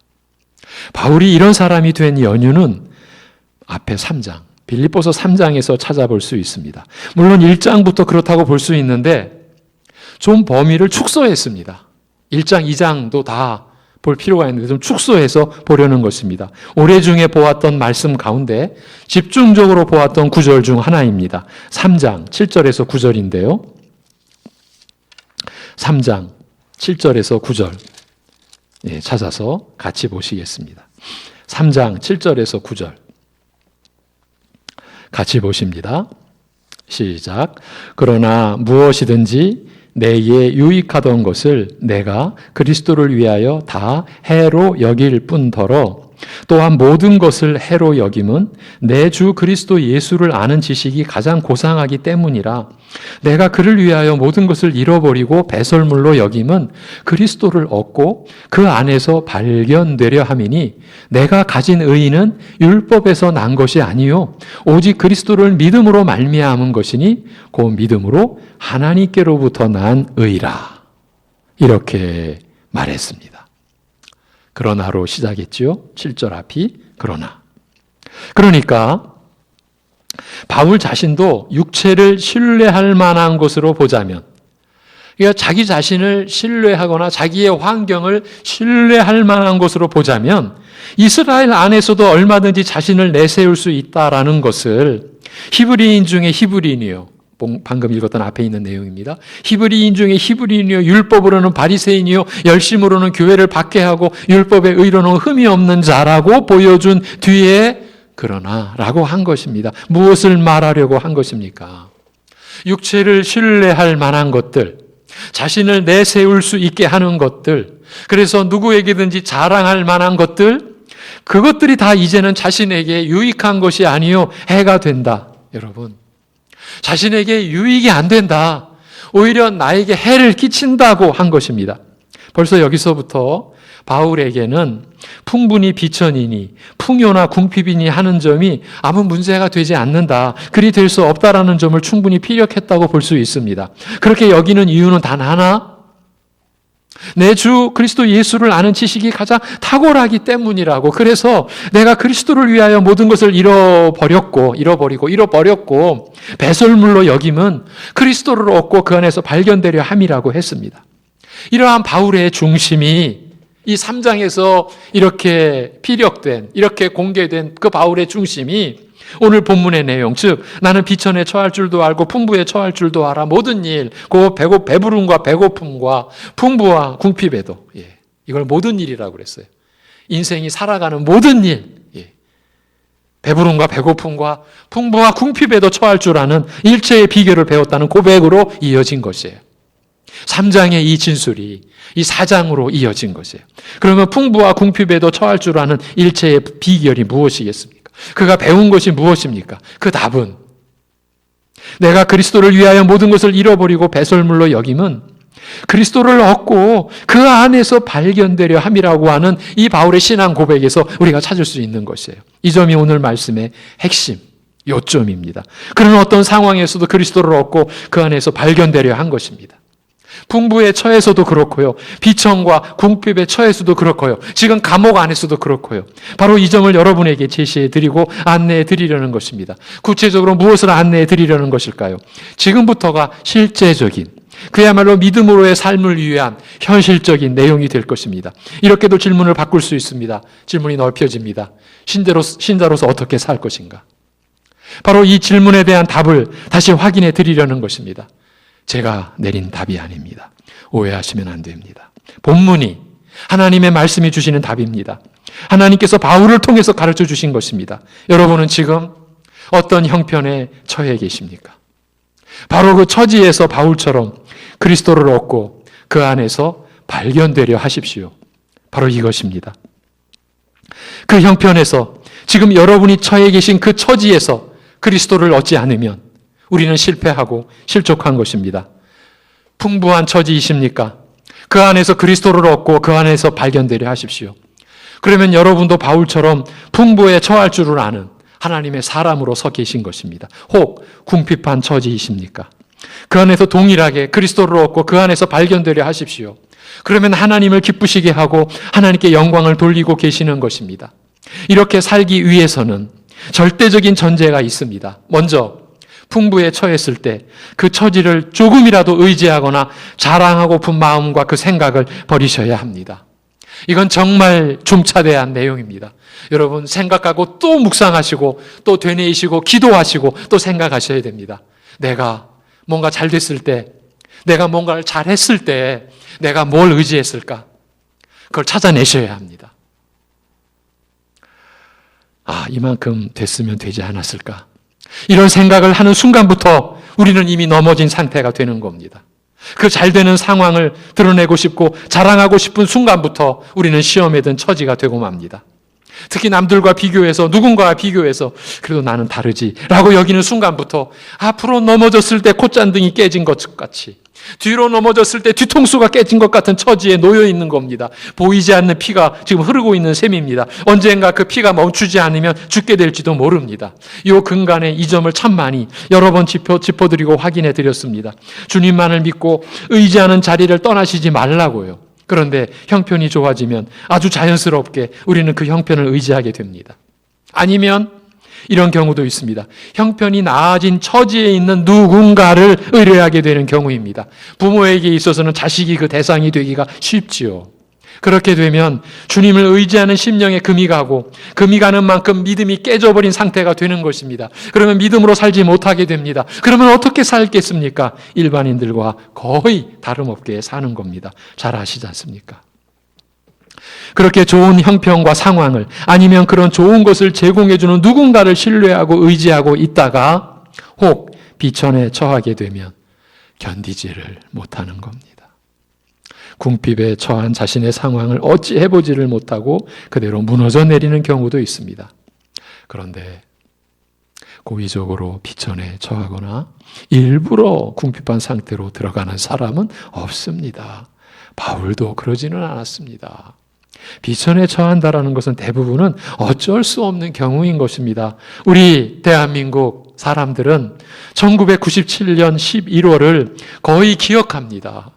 바울이 이런 사람이 된 연유는 앞에 3장, 빌립보서 3장에서 찾아볼 수 있습니다. 물론 1장부터 그렇다고 볼 수 있는데 좀 범위를 축소했습니다. 1장, 2장도 다 볼 필요가 있는데 좀 축소해서 보려는 것입니다. 올해 중에 보았던 말씀 가운데 집중적으로 보았던 구절 중 하나입니다. 3장 7절에서 9절인데요. 3장 7절에서 9절 찾아서 같이 보시겠습니다. 3장 7절에서 9절 같이 보십니다. 시작. 그러나 무엇이든지 내게 유익하던 것을 내가 그리스도를 위하여 다 해로 여길 뿐더러 또한 모든 것을 해로 여김은 내 주 그리스도 예수를 아는 지식이 가장 고상하기 때문이라. 내가 그를 위하여 모든 것을 잃어버리고 배설물로 여김은 그리스도를 얻고 그 안에서 발견되려 함이니 내가 가진 의의는 율법에서 난 것이 아니요 오직 그리스도를 믿음으로 말미암은 것이니 그 믿음으로 하나님께로부터 난 의라. 이렇게 말했습니다. 그러나로 시작했지요. 7절 앞이 그러나. 그러니까 바울 자신도 육체를 신뢰할 만한 것으로 보자면, 그러니까 자기 자신을 신뢰하거나 자기의 환경을 신뢰할 만한 것으로 보자면 이스라엘 안에서도 얼마든지 자신을 내세울 수 있다라는 것을 히브리인 중에 히브리인이요. 방금 읽었던 앞에 있는 내용입니다. 히브리인 중에 히브리인이요, 율법으로는 바리새인이요, 열심으로는 교회를 박해하고 율법의 의로는 흠이 없는 자라고 보여준 뒤에 그러나라고 한 것입니다. 무엇을 말하려고 한 것입니까? 육체를 신뢰할 만한 것들, 자신을 내세울 수 있게 하는 것들, 그래서 누구에게든지 자랑할 만한 것들, 그것들이 다 이제는 자신에게 유익한 것이 아니요 해가 된다. 여러분, 자신에게 유익이 안 된다. 오히려 나에게 해를 끼친다고 한 것입니다. 벌써 여기서부터 바울에게는 풍분히 비천이니 풍요나 궁핍이니 하는 점이 아무 문제가 되지 않는다. 그리 될 수 없다라는 점을 충분히 피력했다고 볼 수 있습니다. 그렇게 여기는 이유는 단 하나, 내 주 그리스도 예수를 아는 지식이 가장 탁월하기 때문이라고. 그래서 내가 그리스도를 위하여 모든 것을 잃어버리고 배설물로 여김은 그리스도를 얻고 그 안에서 발견되려 함이라고 했습니다. 이러한 바울의 중심이 이 3장에서 이렇게 피력된, 이렇게 공개된 그 바울의 중심이 오늘 본문의 내용, 즉 나는 비천에 처할 줄도 알고 풍부에 처할 줄도 알아. 모든 일, 그 배부름과 배고픔과 풍부와 궁핍에도, 이걸 모든 일이라고 그랬어요. 인생이 살아가는 모든 일, 배부름과 배고픔과 풍부와 궁핍에도 처할 줄 아는 일체의 비결을 배웠다는 고백으로 이어진 것이에요. 3장의 이 진술이 이 4장으로 이어진 것이에요. 그러면 풍부와 궁핍에도 처할 줄 아는 일체의 비결이 무엇이겠습니까? 그가 배운 것이 무엇입니까? 그 답은 내가 그리스도를 위하여 모든 것을 잃어버리고 배설물로 여김은 그리스도를 얻고 그 안에서 발견되려 함이라고 하는 이 바울의 신앙 고백에서 우리가 찾을 수 있는 것이에요. 이 점이 오늘 말씀의 핵심, 요점입니다. 그런 어떤 상황에서도 그리스도를 얻고 그 안에서 발견되려 한 것입니다. 풍부의 처에서도 그렇고요. 비천과 궁핍의 처에서도 그렇고요. 지금 감옥 안에서도 그렇고요. 바로 이 점을 여러분에게 제시해 드리고 안내해 드리려는 것입니다. 구체적으로 무엇을 안내해 드리려는 것일까요? 지금부터가 실제적인, 그야말로 믿음으로의 삶을 위한 현실적인 내용이 될 것입니다. 이렇게도 질문을 바꿀 수 있습니다. 질문이 넓혀집니다. 신자로서 어떻게 살 것인가? 바로 이 질문에 대한 답을 다시 확인해 드리려는 것입니다. 제가 내린 답이 아닙니다. 오해하시면 안 됩니다. 본문이 하나님의 말씀이 주시는 답입니다. 하나님께서 바울을 통해서 가르쳐 주신 것입니다. 여러분은 지금 어떤 형편에 처해 계십니까? 바로 그 처지에서 바울처럼 그리스도를 얻고 그 안에서 발견되려 하십시오. 바로 이것입니다. 그 형편에서 지금 여러분이 처해 계신 그 처지에서 그리스도를 얻지 않으면 우리는 실패하고 실족한 것입니다. 풍부한 처지이십니까? 그 안에서 그리스도를 얻고 그 안에서 발견되려 하십시오. 그러면 여러분도 바울처럼 풍부에 처할 줄을 아는 하나님의 사람으로 서 계신 것입니다. 혹 궁핍한 처지이십니까? 그 안에서 동일하게 그리스도를 얻고 그 안에서 발견되려 하십시오. 그러면 하나님을 기쁘시게 하고 하나님께 영광을 돌리고 계시는 것입니다. 이렇게 살기 위해서는 절대적인 전제가 있습니다. 먼저 풍부에 처했을 때 그 처지를 조금이라도 의지하거나 자랑하고픈 마음과 그 생각을 버리셔야 합니다. 이건 정말 중차대한 내용입니다. 여러분 생각하고 또 묵상하시고 또 되뇌이시고 기도하시고 또 생각하셔야 됩니다. 내가 뭔가 잘 됐을 때, 내가 뭔가를 잘했을 때 내가 뭘 의지했을까? 그걸 찾아내셔야 합니다. 이만큼 됐으면 되지 않았을까? 이런 생각을 하는 순간부터 우리는 이미 넘어진 상태가 되는 겁니다. 그 잘되는 상황을 드러내고 싶고 자랑하고 싶은 순간부터 우리는 시험에 든 처지가 되고 맙니다. 특히 남들과 비교해서, 누군가와 비교해서 그래도 나는 다르지 라고 여기는 순간부터 앞으로 넘어졌을 때 콧잔등이 깨진 것 같이, 뒤로 넘어졌을 때 뒤통수가 깨진 것 같은 처지에 놓여 있는 겁니다. 보이지 않는 피가 지금 흐르고 있는 셈입니다. 언젠가 그 피가 멈추지 않으면 죽게 될지도 모릅니다. 이 근간에 이 점을 참 많이 여러 번 짚어드리고 확인해 드렸습니다. 주님만을 믿고 의지하는 자리를 떠나시지 말라고요. 그런데 형편이 좋아지면 아주 자연스럽게 우리는 그 형편을 의지하게 됩니다. 아니면 이런 경우도 있습니다. 형편이 나아진 처지에 있는 누군가를 의뢰하게 되는 경우입니다. 부모에게 있어서는 자식이 그 대상이 되기가 쉽지요. 그렇게 되면 주님을 의지하는 심령에 금이 가고 금이 가는 만큼 믿음이 깨져버린 상태가 되는 것입니다. 그러면 믿음으로 살지 못하게 됩니다. 그러면 어떻게 살겠습니까? 일반인들과 거의 다름없게 사는 겁니다. 잘 아시지 않습니까? 그렇게 좋은 형편과 상황을, 아니면 그런 좋은 것을 제공해주는 누군가를 신뢰하고 의지하고 있다가 혹 비천에 처하게 되면 견디지를 못하는 겁니다. 궁핍에 처한 자신의 상황을 어찌 해보지를 못하고 그대로 무너져 내리는 경우도 있습니다. 그런데 고의적으로 비천에 처하거나 일부러 궁핍한 상태로 들어가는 사람은 없습니다. 바울도 그러지는 않았습니다. 비천에 처한다라는 것은 대부분은 어쩔 수 없는 경우인 것입니다. 우리 대한민국 사람들은 1997년 11월을 거의 기억합니다.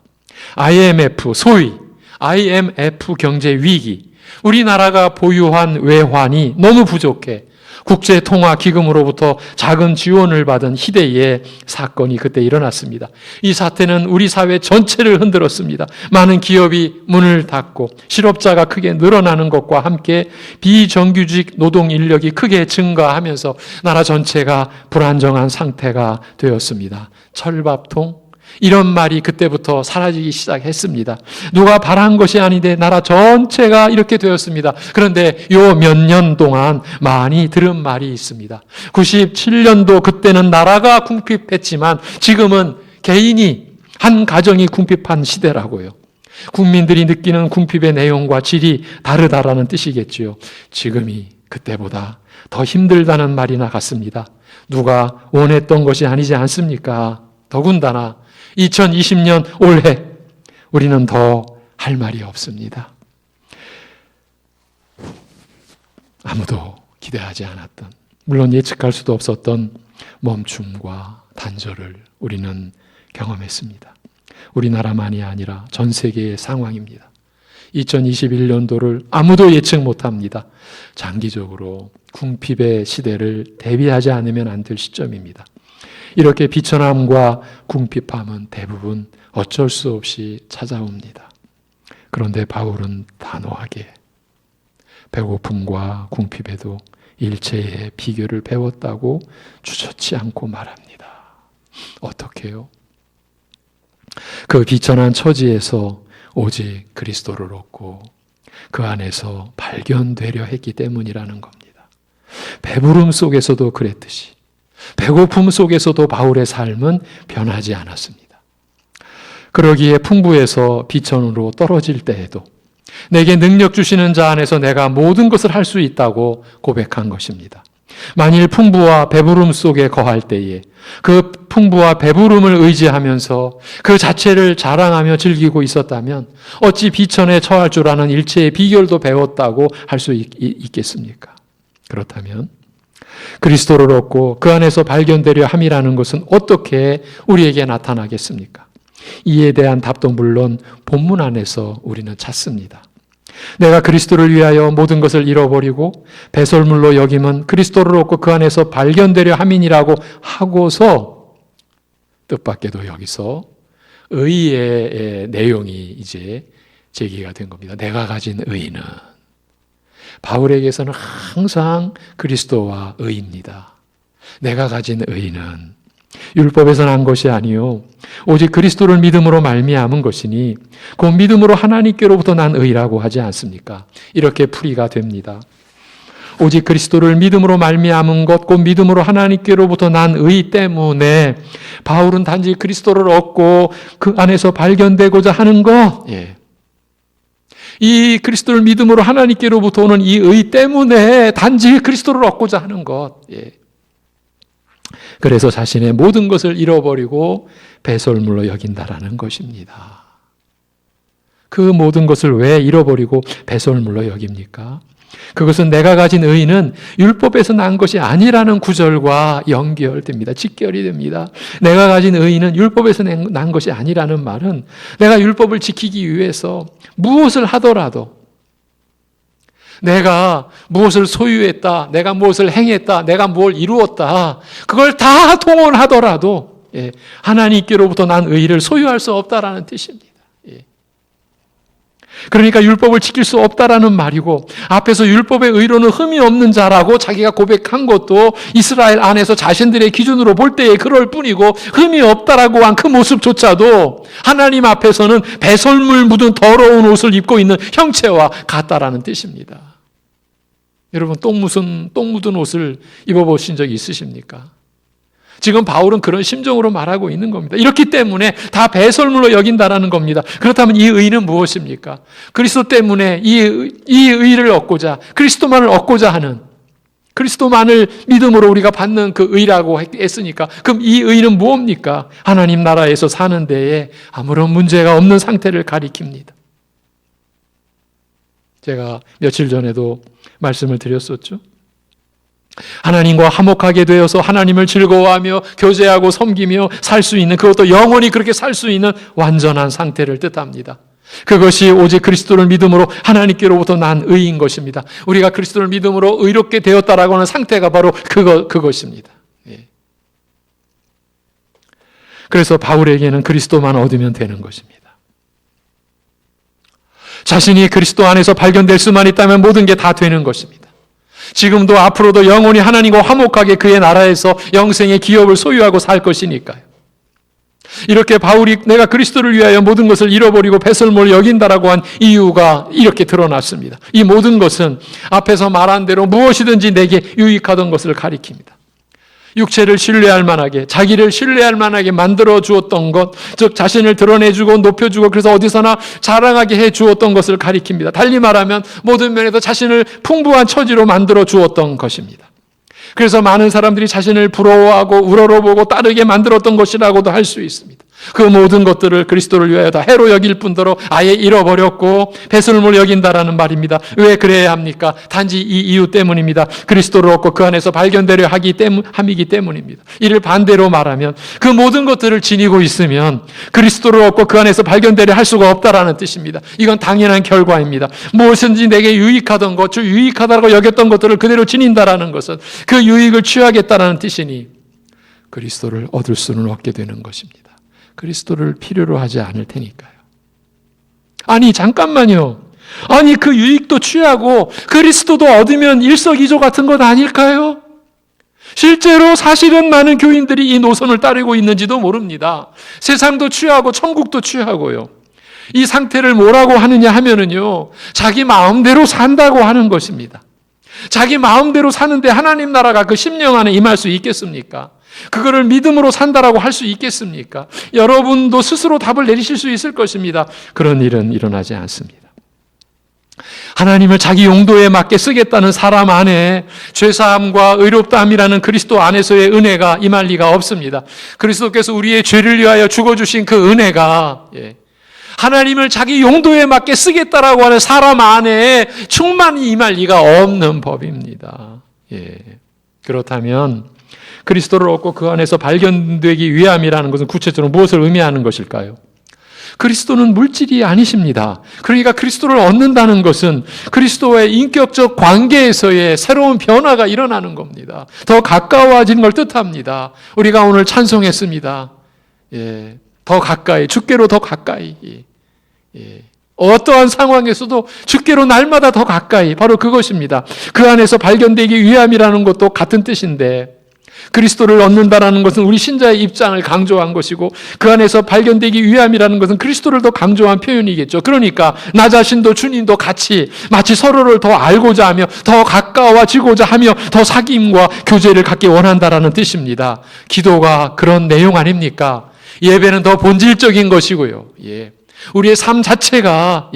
IMF, 소위 IMF 경제 위기, 우리나라가 보유한 외환이 너무 부족해 국제통화기금으로부터 자금 지원을 받은 희대의 사건이 그때 일어났습니다. 이 사태는 우리 사회 전체를 흔들었습니다. 많은 기업이 문을 닫고 실업자가 크게 늘어나는 것과 함께 비정규직 노동 인력이 크게 증가하면서 나라 전체가 불안정한 상태가 되었습니다. 철밥통? 이런 말이 그때부터 사라지기 시작했습니다. 누가 바란 것이 아닌데 나라 전체가 이렇게 되었습니다. 그런데 요 몇 년 동안 많이 들은 말이 있습니다. 97년도 그때는 나라가 궁핍했지만 지금은 개인이 한 가정이 궁핍한 시대라고요. 국민들이 느끼는 궁핍의 내용과 질이 다르다라는 뜻이겠지요. 지금이 그때보다 더 힘들다는 말이나 같습니다. 누가 원했던 것이 아니지 않습니까? 더군다나 2020년 올해 우리는 더 할 말이 없습니다. 아무도 기대하지 않았던, 물론 예측할 수도 없었던 멈춤과 단절을 우리는 경험했습니다. 우리나라만이 아니라 전 세계의 상황입니다. 2021년도를 아무도 예측 못합니다. 장기적으로 궁핍의 시대를 대비하지 않으면 안 될 시점입니다. 이렇게 비천함과 궁핍함은 대부분 어쩔 수 없이 찾아옵니다. 그런데 바울은 단호하게 배고픔과 궁핍에도 일체의 비결을 배웠다고 주저치 않고 말합니다. 어떻게요? 그 비천한 처지에서 오직 그리스도를 얻고 그 안에서 발견되려 했기 때문이라는 겁니다. 배부름 속에서도 그랬듯이 배고픔 속에서도 바울의 삶은 변하지 않았습니다. 그러기에 풍부해서 비천으로 떨어질 때에도 내게 능력 주시는 자 안에서 내가 모든 것을 할 수 있다고 고백한 것입니다. 만일 풍부와 배부름 속에 거할 때에 그 풍부와 배부름을 의지하면서 그 자체를 자랑하며 즐기고 있었다면 어찌 비천에 처할 줄 아는 일체의 비결도 배웠다고 할 수 있겠습니까? 그렇다면 그리스도를 얻고 그 안에서 발견되려 함이라는 것은 어떻게 우리에게 나타나겠습니까? 이에 대한 답도 물론 본문 안에서 우리는 찾습니다. 내가 그리스도를 위하여 모든 것을 잃어버리고 배설물로 여김은 그리스도를 얻고 그 안에서 발견되려 함이니라고 하고서 뜻밖에도 여기서 의의 내용이 이제 제기가 된 겁니다. 내가 가진 의는 바울에게서는 항상 그리스도와 의입니다. 내가 가진 의는 율법에서 난 것이 아니요 오직 그리스도를 믿음으로 말미암은 것이니 그 믿음으로 하나님께로부터 난 의라고 하지 않습니까? 이렇게 풀이가 됩니다. 오직 그리스도를 믿음으로 말미암은 것, 그 믿음으로 하나님께로부터 난 의 때문에 바울은 단지 그리스도를 얻고 그 안에서 발견되고자 하는 것, 이 그리스도를 믿음으로 하나님께로부터 오는 이 의 때문에 단지 그리스도를 얻고자 하는 것. 그래서 자신의 모든 것을 잃어버리고 배설물로 여긴다라는 것입니다. 그 모든 것을 왜 잃어버리고 배설물로 여깁니까? 그것은 내가 가진 의는 율법에서 난 것이 아니라는 구절과 연결됩니다. 직결이 됩니다. 내가 가진 의는 율법에서 난 것이 아니라는 말은 내가 율법을 지키기 위해서 무엇을 하더라도 내가 무엇을 소유했다, 내가 무엇을 행했다, 내가 뭘 이루었다, 그걸 다 동원하더라도 하나님께로부터 난 의를 소유할 수 없다라는 뜻입니다. 그러니까 율법을 지킬 수 없다라는 말이고 앞에서 율법의 의로는 흠이 없는 자라고 자기가 고백한 것도 이스라엘 안에서 자신들의 기준으로 볼 때에 그럴 뿐이고 흠이 없다라고 한 그 모습조차도 하나님 앞에서는 배설물 묻은 더러운 옷을 입고 있는 형체와 같다라는 뜻입니다. 여러분 똥 묻은 옷을 입어보신 적이 있으십니까? 지금 바울은 그런 심정으로 말하고 있는 겁니다. 이렇기 때문에 다 배설물로 여긴다라는 겁니다. 그렇다면 이 의는 무엇입니까? 그리스도 때문에 이 의를 얻고자, 그리스도만을 얻고자 하는, 그리스도만을 믿음으로 우리가 받는 그 의라고 했으니까 그럼 이 의는 무엇입니까? 하나님 나라에서 사는 데에 아무런 문제가 없는 상태를 가리킵니다. 제가 며칠 전에도 말씀을 드렸었죠. 하나님과 화목하게 되어서 하나님을 즐거워하며 교제하고 섬기며 살 수 있는, 그것도 영원히 그렇게 살 수 있는 완전한 상태를 뜻합니다. 그것이 오직 그리스도를 믿음으로 하나님께로부터 난 의인 것입니다. 우리가 그리스도를 믿음으로 의롭게 되었다라고 하는 상태가 바로 그것입니다. 예. 그래서 바울에게는 그리스도만 얻으면 되는 것입니다. 자신이 그리스도 안에서 발견될 수만 있다면 모든 게 다 되는 것입니다. 지금도 앞으로도 영원히 하나님과 화목하게 그의 나라에서 영생의 기업을 소유하고 살 것이니까요. 이렇게 바울이 내가 그리스도를 위하여 모든 것을 잃어버리고 배설물을 여긴다라고 한 이유가 이렇게 드러났습니다. 이 모든 것은 앞에서 말한 대로 무엇이든지 내게 유익하던 것을 가리킵니다. 육체를 신뢰할 만하게, 자기를 신뢰할 만하게 만들어 주었던 것, 즉 자신을 드러내주고 높여주고 그래서 어디서나 자랑하게 해 주었던 것을 가리킵니다. 달리 말하면 모든 면에서 자신을 풍부한 처지로 만들어 주었던 것입니다. 그래서 많은 사람들이 자신을 부러워하고 우러러보고 따르게 만들었던 것이라고도 할 수 있습니다. 그 모든 것들을 그리스도를 위하여 다 해로 여길 뿐더러 아예 잃어버렸고 배설물 여긴다라는 말입니다. 왜 그래야 합니까? 단지 이 이유 때문입니다. 그리스도를 얻고 그 안에서 발견되려 함이기 때문입니다. 이를 반대로 말하면 그 모든 것들을 지니고 있으면 그리스도를 얻고 그 안에서 발견되려 할 수가 없다라는 뜻입니다. 이건 당연한 결과입니다. 무엇인지 내게 유익하던 것, 즉 유익하다고 여겼던 것들을 그대로 지닌다라는 것은 그 유익을 취하겠다라는 뜻이니 그리스도를 얻을 수는 없게 되는 것입니다. 그리스도를 필요로 하지 않을 테니까요. 아니 잠깐만요. 아니 그 유익도 취하고 그리스도도 얻으면 일석이조 같은 것 아닐까요? 실제로 사실은 많은 교인들이 이 노선을 따르고 있는지도 모릅니다. 세상도 취하고 천국도 취하고요. 이 상태를 뭐라고 하느냐 하면은요, 자기 마음대로 산다고 하는 것입니다. 자기 마음대로 사는데 하나님 나라가 그 심령 안에 임할 수 있겠습니까? 그거를 믿음으로 산다라고 할 수 있겠습니까? 여러분도 스스로 답을 내리실 수 있을 것입니다. 그런 일은 일어나지 않습니다. 하나님을 자기 용도에 맞게 쓰겠다는 사람 안에 죄사함과 의롭다함이라는 그리스도 안에서의 은혜가 임할 리가 없습니다. 그리스도께서 우리의 죄를 위하여 죽어주신 그 은혜가 하나님을 자기 용도에 맞게 쓰겠다라고 하는 사람 안에 충만히 임할 리가 없는 법입니다. 그렇다면 그리스도를 얻고 그 안에서 발견되기 위함이라는 것은 구체적으로 무엇을 의미하는 것일까요? 그리스도는 물질이 아니십니다. 그러니까 그리스도를 얻는다는 것은 그리스도와의 인격적 관계에서의 새로운 변화가 일어나는 겁니다. 더 가까워지는 걸 뜻합니다. 우리가 오늘 찬송했습니다. 더 가까이, 주께로 더 가까이. 어떠한 상황에서도 주께로 날마다 더 가까이, 바로 그것입니다. 그 안에서 발견되기 위함이라는 것도 같은 뜻인데, 그리스도를 얻는다라는 것은 우리 신자의 입장을 강조한 것이고 그 안에서 발견되기 위함이라는 것은 그리스도를 더 강조한 표현이겠죠. 그러니까 나 자신도 주님도 같이 마치 서로를 더 알고자 하며 더 가까워지고자 하며 더 사귐과 교제를 갖기 원한다라는 뜻입니다. 기도가 그런 내용 아닙니까? 예배는 더 본질적인 것이고요. 우리의 삶 자체가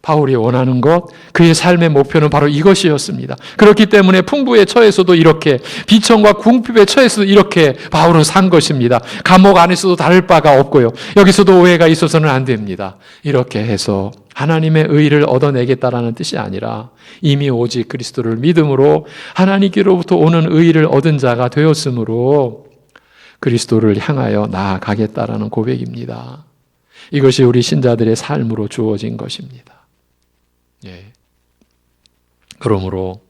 바울이 원하는 것, 그의 삶의 목표는 바로 이것이었습니다. 그렇기 때문에 풍부의 처에서도 이렇게, 비천과 궁핍의 처에서도 이렇게 바울은 산 것입니다. 감옥 안에서도 다를 바가 없고요. 여기서도 오해가 있어서는 안 됩니다. 이렇게 해서 하나님의 의를 얻어내겠다라는 뜻이 아니라 이미 오직 그리스도를 믿음으로 하나님께로부터 오는 의를 얻은 자가 되었으므로 그리스도를 향하여 나아가겠다라는 고백입니다. 이것이 우리 신자들의 삶으로 주어진 것입니다. 그러므로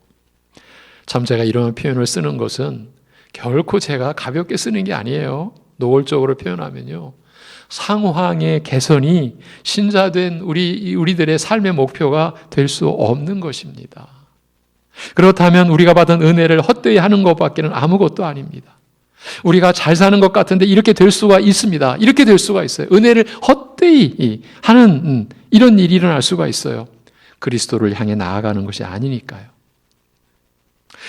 참 제가 이런 표현을 쓰는 것은 결코 제가 가볍게 쓰는 게 아니에요. 노골적으로 표현하면요, 상황의 개선이 신자된 우리들의 삶의 목표가 될 수 없는 것입니다. 그렇다면 우리가 받은 은혜를 헛되이 하는 것밖에는 아무것도 아닙니다. 우리가 잘 사는 것 같은데 이렇게 될 수가 있습니다. 이렇게 될 수가 있어요. 은혜를 헛되이 하는 이런 일이 일어날 수가 있어요. 그리스도를 향해 나아가는 것이 아니니까요.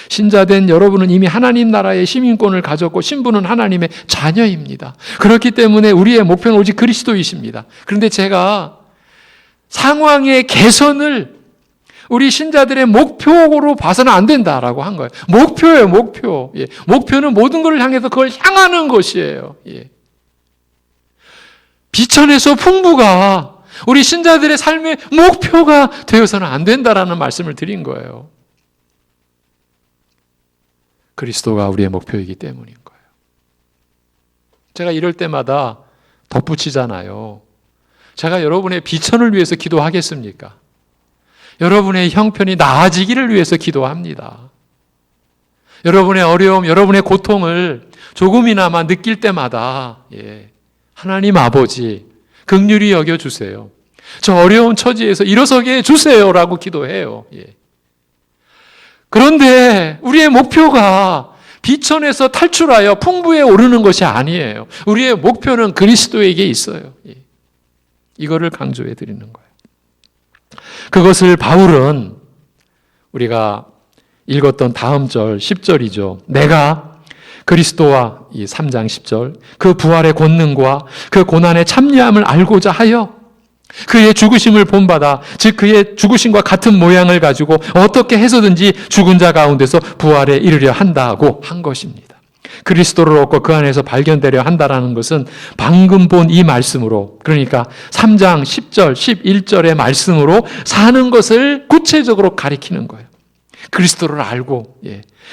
신자된 여러분은 이미 하나님 나라의 시민권을 가졌고 신분은 하나님의 자녀입니다. 그렇기 때문에 우리의 목표는 오직 그리스도이십니다. 그런데 제가 상황의 개선을 우리 신자들의 목표로 봐서는 안 된다라고 한 거예요. 목표예요, 목표. 목표는 모든 것을 향해서 그걸 향하는 것이에요. 비천에서 풍부가 우리 신자들의 삶의 목표가 되어서는 안 된다라는 말씀을 드린 거예요. 그리스도가 우리의 목표이기 때문인 거예요. 제가 이럴 때마다 덧붙이잖아요. 제가 여러분의 비천을 위해서 기도하겠습니까? 여러분의 형편이 나아지기를 위해서 기도합니다. 여러분의 어려움, 여러분의 고통을 조금이나마 느낄 때마다 하나님 아버지 긍휼히 여겨주세요. 저 어려운 처지에서 일어서게 해주세요라고 기도해요. 그런데 우리의 목표가 비천에서 탈출하여 풍부에 오르는 것이 아니에요. 우리의 목표는 그리스도에게 있어요. 이거를 강조해 드리는 거예요. 그것을 바울은 우리가 읽었던 다음 절 10절이죠. 내가 그리스도와 이 3장 10절 그 부활의 권능과 그 고난의 참여함을 알고자 하여 그의 죽으심을 본받아 즉 그의 죽으심과 같은 모양을 가지고 어떻게 해서든지 죽은 자 가운데서 부활에 이르려 한다고 한 것입니다. 그리스도를 얻고 그 안에서 발견되려 한다라는 것은 방금 본 이 말씀으로, 그러니까 3장 10절 11절의 말씀으로 사는 것을 구체적으로 가리키는 거예요. 그리스도를 알고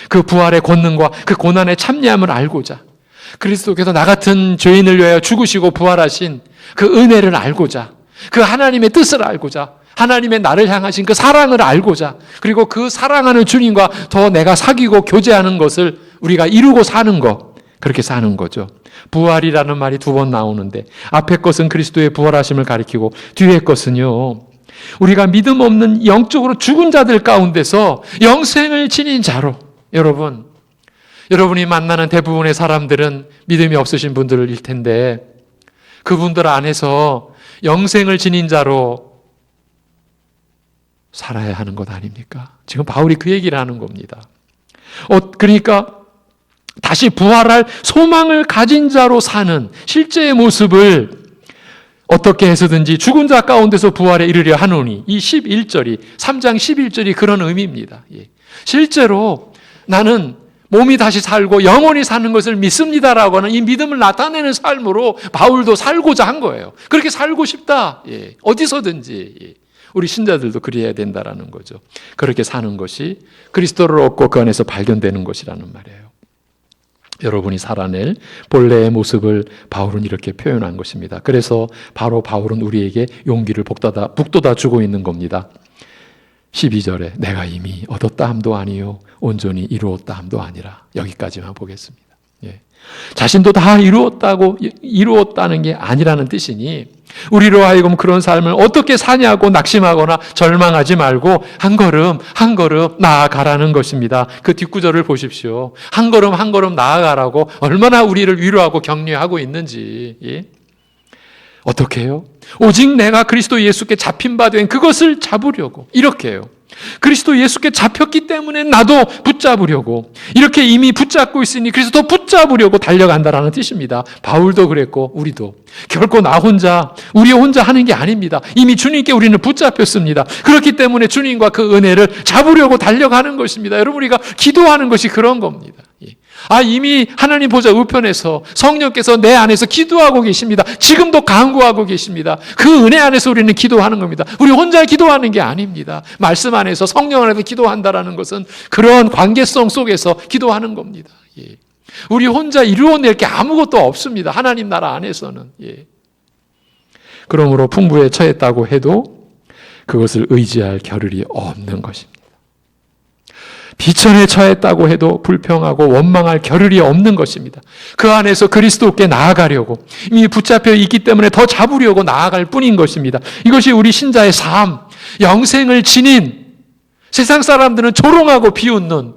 그 부활의 권능과 그 고난의 참여함을 알고자, 그리스도께서 나 같은 죄인을 위하여 죽으시고 부활하신 그 은혜를 알고자, 그 하나님의 뜻을 알고자, 하나님의 나를 향하신 그 사랑을 알고자, 그리고 그 사랑하는 주님과 더 내가 사귀고 교제하는 것을 우리가 이루고 사는 것, 그렇게 사는 거죠. 부활이라는 말이 2번 나오는데 앞에 것은 그리스도의 부활하심을 가리키고 뒤에 것은요, 우리가 믿음 없는 영적으로 죽은 자들 가운데서 영생을 지닌 자로, 여러분이 만나는 대부분의 사람들은 믿음이 없으신 분들일 텐데 그분들 안에서 영생을 지닌 자로 살아야 하는 것 아닙니까? 지금 바울이 그 얘기를 하는 겁니다. 그러니까 다시 부활할 소망을 가진 자로 사는 실제의 모습을 어떻게 해서든지 죽은 자 가운데서 부활에 이르려 하노니, 이 11절이 3장 11절이 그런 의미입니다. 실제로 나는 몸이 다시 살고 영원히 사는 것을 믿습니다라고 하는 이 믿음을 나타내는 삶으로 바울도 살고자 한 거예요. 그렇게 살고 싶다. 어디서든지. 우리 신자들도 그래야 된다라는 거죠. 그렇게 사는 것이 그리스도를 얻고 그 안에서 발견되는 것이라는 말이에요. 여러분이 살아낼 본래의 모습을 바울은 이렇게 표현한 것입니다. 그래서 바로 바울은 우리에게 용기를 북돋아 주고 있는 겁니다. 12절에 내가 이미 얻었다 함도 아니요 온전히 이루었다 함도 아니라, 여기까지만 보겠습니다. 자신도 다 이루었다는 게 아니라는 뜻이니 우리로 하여금 그런 삶을 어떻게 사냐고 낙심하거나 절망하지 말고 한 걸음 한 걸음 나아가라는 것입니다. 그 뒷구절을 보십시오. 한 걸음 한 걸음 나아가라고 얼마나 우리를 위로하고 격려하고 있는지. 어떻게 해요? 오직 내가 그리스도 예수께 잡힌 바 된 그것을 잡으려고, 이렇게 해요. 그리스도 예수께 잡혔기 때문에 나도 붙잡으려고, 이렇게 이미 붙잡고 있으니 그래서 더 붙잡으려고 달려간다라는 뜻입니다. 바울도 그랬고 우리도 결코 우리 혼자 하는 게 아닙니다. 이미 주님께 우리는 붙잡혔습니다. 그렇기 때문에 주님과 그 은혜를 잡으려고 달려가는 것입니다. 여러분, 우리가 기도하는 것이 그런 겁니다. 이미 하나님 보좌 우편에서 성령께서 내 안에서 기도하고 계십니다. 지금도 간구하고 계십니다. 그 은혜 안에서 우리는 기도하는 겁니다. 우리 혼자 기도하는 게 아닙니다. 말씀 안에서 성령 안에서 기도한다라는 것은 그런 관계성 속에서 기도하는 겁니다. 우리 혼자 이루어낼 게 아무것도 없습니다. 하나님 나라 안에서는. 그러므로 풍부에 처했다고 해도 그것을 의지할 겨를이 없는 것입니다. 비천에 처했다고 해도 불평하고 원망할 겨를이 없는 것입니다. 그 안에서 그리스도께 나아가려고, 이미 붙잡혀 있기 때문에 더 잡으려고 나아갈 뿐인 것입니다. 이것이 우리 신자의 삶, 영생을 지닌, 세상 사람들은 조롱하고 비웃는,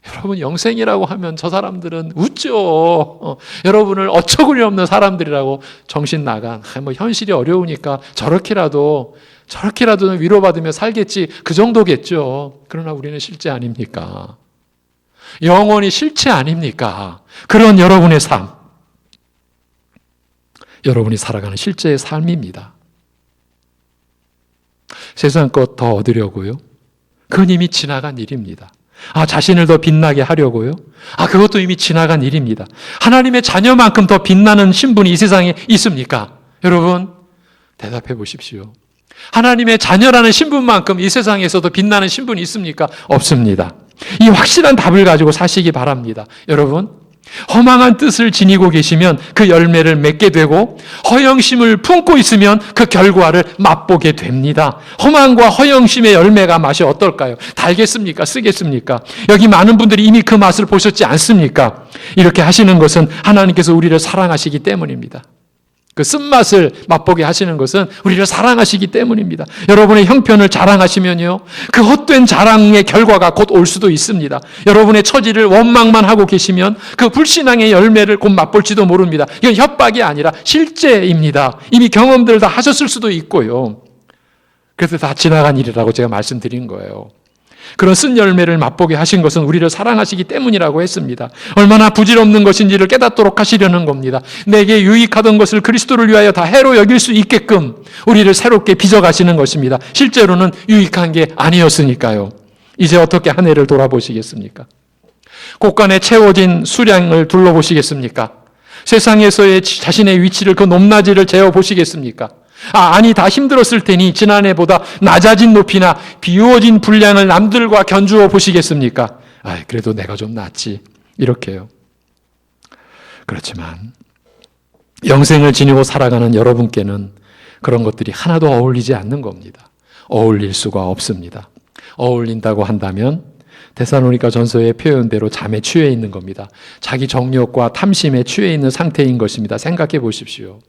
여러분 영생이라고 하면 저 사람들은 웃죠. 여러분을 어처구니 없는 사람들이라고 정신 나간, 현실이 어려우니까 저렇게라도 위로받으며 살겠지, 그 정도겠죠. 그러나 우리는 실제 아닙니까? 영원히 실체 아닙니까? 그런 여러분의 삶, 여러분이 살아가는 실제의 삶입니다. 세상 것 더 얻으려고요? 그건 이미 지나간 일입니다. 자신을 더 빛나게 하려고요? 그것도 이미 지나간 일입니다. 하나님의 자녀만큼 더 빛나는 신분이 이 세상에 있습니까? 여러분, 대답해 보십시오. 하나님의 자녀라는 신분만큼 이 세상에서도 빛나는 신분이 있습니까? 없습니다. 이 확실한 답을 가지고 사시기 바랍니다. 여러분, 허망한 뜻을 지니고 계시면 그 열매를 맺게 되고, 허영심을 품고 있으면 그 결과를 맛보게 됩니다. 허망과 허영심의 열매가 맛이 어떨까요? 달겠습니까? 쓰겠습니까? 여기 많은 분들이 이미 그 맛을 보셨지 않습니까? 이렇게 하시는 것은 하나님께서 우리를 사랑하시기 때문입니다. 그 쓴맛을 맛보게 하시는 것은 우리를 사랑하시기 때문입니다. 여러분의 형편을 자랑하시면요, 그 헛된 자랑의 결과가 곧 올 수도 있습니다. 여러분의 처지를 원망만 하고 계시면 그 불신앙의 열매를 곧 맛볼지도 모릅니다. 이건 협박이 아니라 실제입니다. 이미 경험들을 다 하셨을 수도 있고요. 그래서 다 지나간 일이라고 제가 말씀드린 거예요. 그런 쓴 열매를 맛보게 하신 것은 우리를 사랑하시기 때문이라고 했습니다. 얼마나 부질없는 것인지를 깨닫도록 하시려는 겁니다. 내게 유익하던 것을 그리스도를 위하여 다 해로 여길 수 있게끔 우리를 새롭게 빚어가시는 것입니다. 실제로는 유익한 게 아니었으니까요. 이제 어떻게 한 해를 돌아보시겠습니까? 곳간에 채워진 수량을 둘러보시겠습니까? 세상에서의 자신의 위치를, 그 높낮이를 재어보시겠습니까? 아니, 다 힘들었을 테니 지난해보다 낮아진 높이나 비우어진 분량을 남들과 견주어 보시겠습니까? 그래도 내가 좀 낫지. 이렇게요. 그렇지만 영생을 지니고 살아가는 여러분께는 그런 것들이 하나도 어울리지 않는 겁니다. 어울릴 수가 없습니다. 어울린다고 한다면 데살로니가 전서의 표현대로 잠에 취해 있는 겁니다. 자기 정욕과 탐심에 취해 있는 상태인 것입니다. 생각해 보십시오.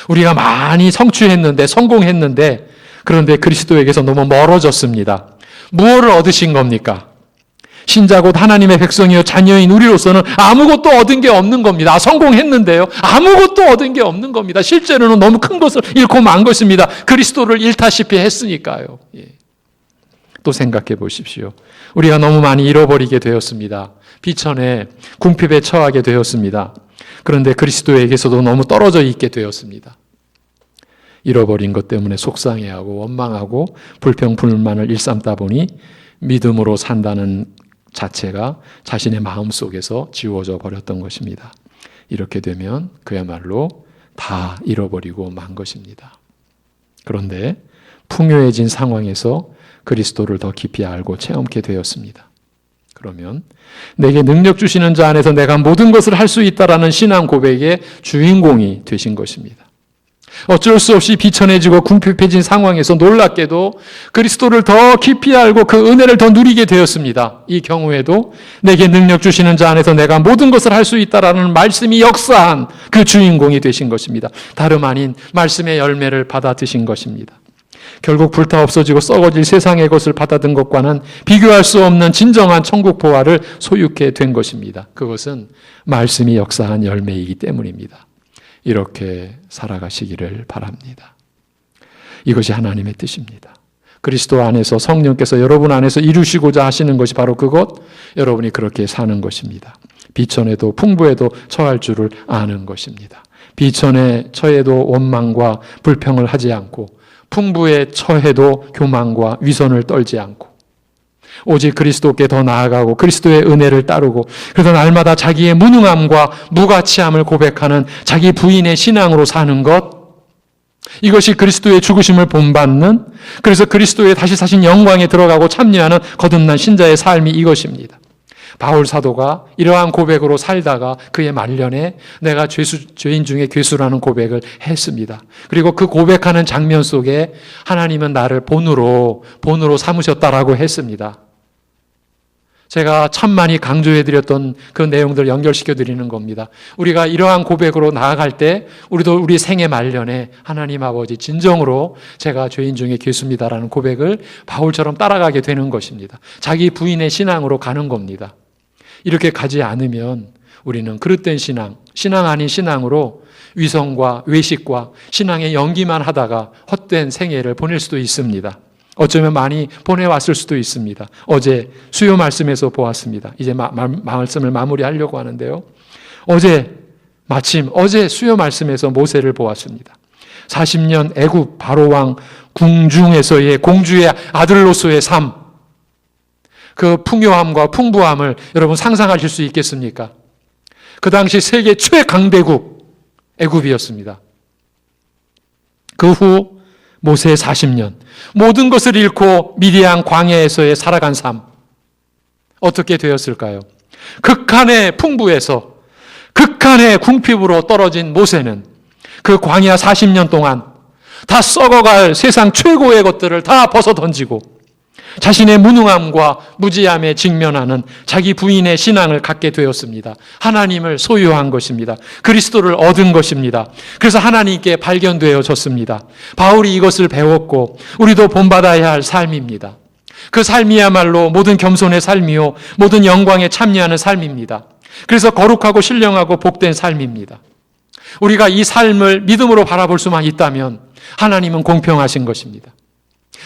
우리가 많이 성취했는데, 성공했는데, 그런데 그리스도에게서 너무 멀어졌습니다. 무엇을 얻으신 겁니까? 신자 곧 하나님의 백성이요 자녀인 우리로서는 아무것도 얻은 게 없는 겁니다. 성공했는데요, 아무것도 얻은 게 없는 겁니다. 실제로는 너무 큰 것을 잃고 만 것입니다. 그리스도를 잃다시피 했으니까요. 또 생각해 보십시오. 우리가 너무 많이 잃어버리게 되었습니다. 비천에 궁핍에 처하게 되었습니다. 그런데 그리스도에게서도 너무 떨어져 있게 되었습니다. 잃어버린 것 때문에 속상해하고 원망하고 불평불만을 일삼다 보니 믿음으로 산다는 자체가 자신의 마음속에서 지워져 버렸던 것입니다. 이렇게 되면 그야말로 다 잃어버리고 만 것입니다. 그런데 풍요해진 상황에서 그리스도를 더 깊이 알고 체험케 되었습니다. 그러면 내게 능력 주시는 자 안에서 내가 모든 것을 할 수 있다라는 신앙 고백의 주인공이 되신 것입니다. 어쩔 수 없이 비천해지고 궁핍해진 상황에서 놀랍게도 그리스도를 더 깊이 알고 그 은혜를 더 누리게 되었습니다. 이 경우에도 내게 능력 주시는 자 안에서 내가 모든 것을 할 수 있다라는 말씀이 역사한 그 주인공이 되신 것입니다. 다름 아닌 말씀의 열매를 받아 드신 것입니다. 결국 불타 없어지고 썩어질 세상의 것을 받아든 것과는 비교할 수 없는 진정한 천국 보화를 소유케 된 것입니다. 그것은 말씀이 역사한 열매이기 때문입니다. 이렇게 살아가시기를 바랍니다. 이것이 하나님의 뜻입니다. 그리스도 안에서 성령께서 여러분 안에서 이루시고자 하시는 것이 바로 그것, 여러분이 그렇게 사는 것입니다. 비천에도 풍부에도 처할 줄을 아는 것입니다. 비천에 처해도 원망과 불평을 하지 않고 풍부에 처해도 교만과 위선을 떨지 않고 오직 그리스도께 더 나아가고 그리스도의 은혜를 따르고 그래서 날마다 자기의 무능함과 무가치함을 고백하는 자기 부인의 신앙으로 사는 것, 이것이 그리스도의 죽으심을 본받는, 그래서 그리스도의 다시 사신 영광에 들어가고 참여하는 거듭난 신자의 삶이 이것입니다. 바울 사도가 이러한 고백으로 살다가 그의 말년에 내가 죄인 중에 괴수라는 고백을 했습니다. 그리고 그 고백하는 장면 속에 하나님은 나를 본으로 삼으셨다라고 했습니다. 제가 천만이 강조해드렸던 그 내용들을 연결시켜드리는 겁니다. 우리가 이러한 고백으로 나아갈 때 우리도 우리 생애 말년에 하나님 아버지 진정으로 제가 죄인 중에 괴수입니다라는 고백을 바울처럼 따라가게 되는 것입니다. 자기 부인의 신앙으로 가는 겁니다. 이렇게 가지 않으면 우리는 그릇된 신앙 아닌 신앙으로 위선과 외식과 신앙의 연기만 하다가 헛된 생애를 보낼 수도 있습니다. 어쩌면 많이 보내왔을 수도 있습니다. 어제 수요 말씀에서 보았습니다. 이제 말씀을 마무리하려고 하는데요. 어제 수요 말씀에서 모세를 보았습니다. 40년 애굽 바로왕 궁중에서의 공주의 아들로서의 삶, 그 풍요함과 풍부함을 여러분 상상하실 수 있겠습니까? 그 당시 세계 최강대국 애굽이었습니다. 그 후 모세 40년 모든 것을 잃고 미디안 광야에서의 살아간 삶, 어떻게 되었을까요? 극한의 풍부에서 극한의 궁핍으로 떨어진 모세는 그 광야 40년 동안 다 썩어갈 세상 최고의 것들을 다 벗어던지고 자신의 무능함과 무지함에 직면하는 자기 부인의 신앙을 갖게 되었습니다. 하나님을 소유한 것입니다. 그리스도를 얻은 것입니다. 그래서 하나님께 발견되어졌습니다. 바울이 이것을 배웠고 우리도 본받아야 할 삶입니다. 그 삶이야말로 모든 겸손의 삶이요 모든 영광에 참여하는 삶입니다. 그래서 거룩하고 신령하고 복된 삶입니다. 우리가 이 삶을 믿음으로 바라볼 수만 있다면 하나님은 공평하신 것입니다.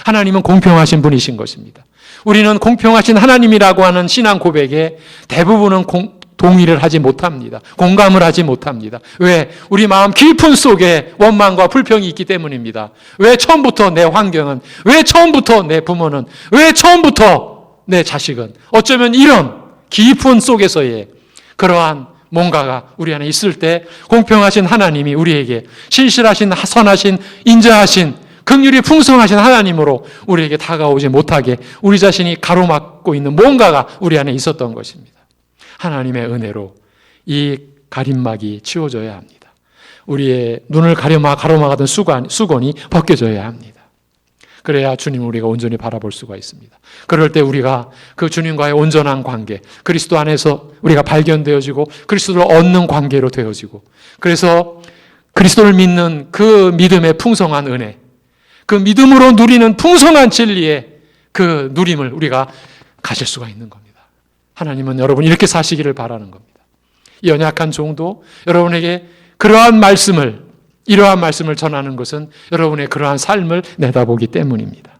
하나님은 공평하신 분이신 것입니다. 우리는 공평하신 하나님이라고 하는 신앙 고백에 대부분은 동의를 하지 못합니다. 공감을 하지 못합니다. 왜? 우리 마음 깊은 속에 원망과 불평이 있기 때문입니다. 왜 처음부터 내 환경은, 왜 처음부터 내 부모는, 왜 처음부터 내 자식은, 어쩌면 이런 깊은 속에서의 그러한 뭔가가 우리 안에 있을 때 공평하신 하나님이 우리에게 신실하신, 선하신, 인자하신, 긍휼이 풍성하신 하나님으로 우리에게 다가오지 못하게 우리 자신이 가로막고 있는 뭔가가 우리 안에 있었던 것입니다. 하나님의 은혜로 이 가림막이 치워져야 합니다. 우리의 눈을 가로막았던 수건이 벗겨져야 합니다. 그래야 주님을 우리가 온전히 바라볼 수가 있습니다. 그럴 때 우리가 그 주님과의 온전한 관계, 그리스도 안에서 우리가 발견되어지고 그리스도를 얻는 관계로 되어지고, 그래서 그리스도를 믿는 그 믿음의 풍성한 은혜, 그 믿음으로 누리는 풍성한 진리의 그 누림을 우리가 가질 수가 있는 겁니다. 하나님은 여러분 이렇게 사시기를 바라는 겁니다. 이 연약한 종도 여러분에게 이러한 말씀을 전하는 것은 여러분의 그러한 삶을 내다보기 때문입니다.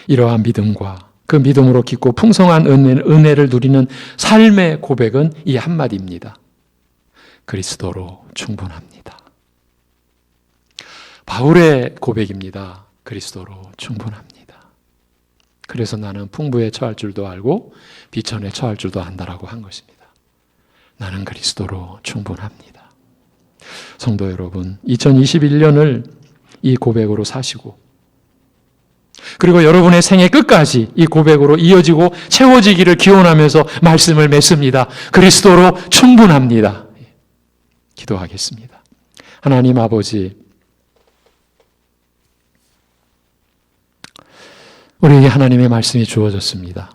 이러한 믿음과 그 믿음으로 깊고 풍성한 은혜를 누리는 삶의 고백은 이 한마디입니다. 그리스도로 충분합니다. 바울의 고백입니다. 그리스도로 충분합니다. 그래서 나는 풍부에 처할 줄도 알고 비천에 처할 줄도 안다라고 한 것입니다. 나는 그리스도로 충분합니다. 성도 여러분, 2021년을 이 고백으로 사시고, 그리고 여러분의 생애 끝까지 이 고백으로 이어지고 채워지기를 기원하면서 말씀을 맺습니다. 그리스도로 충분합니다. 기도하겠습니다. 하나님 아버지, 우리에게 하나님의 말씀이 주어졌습니다.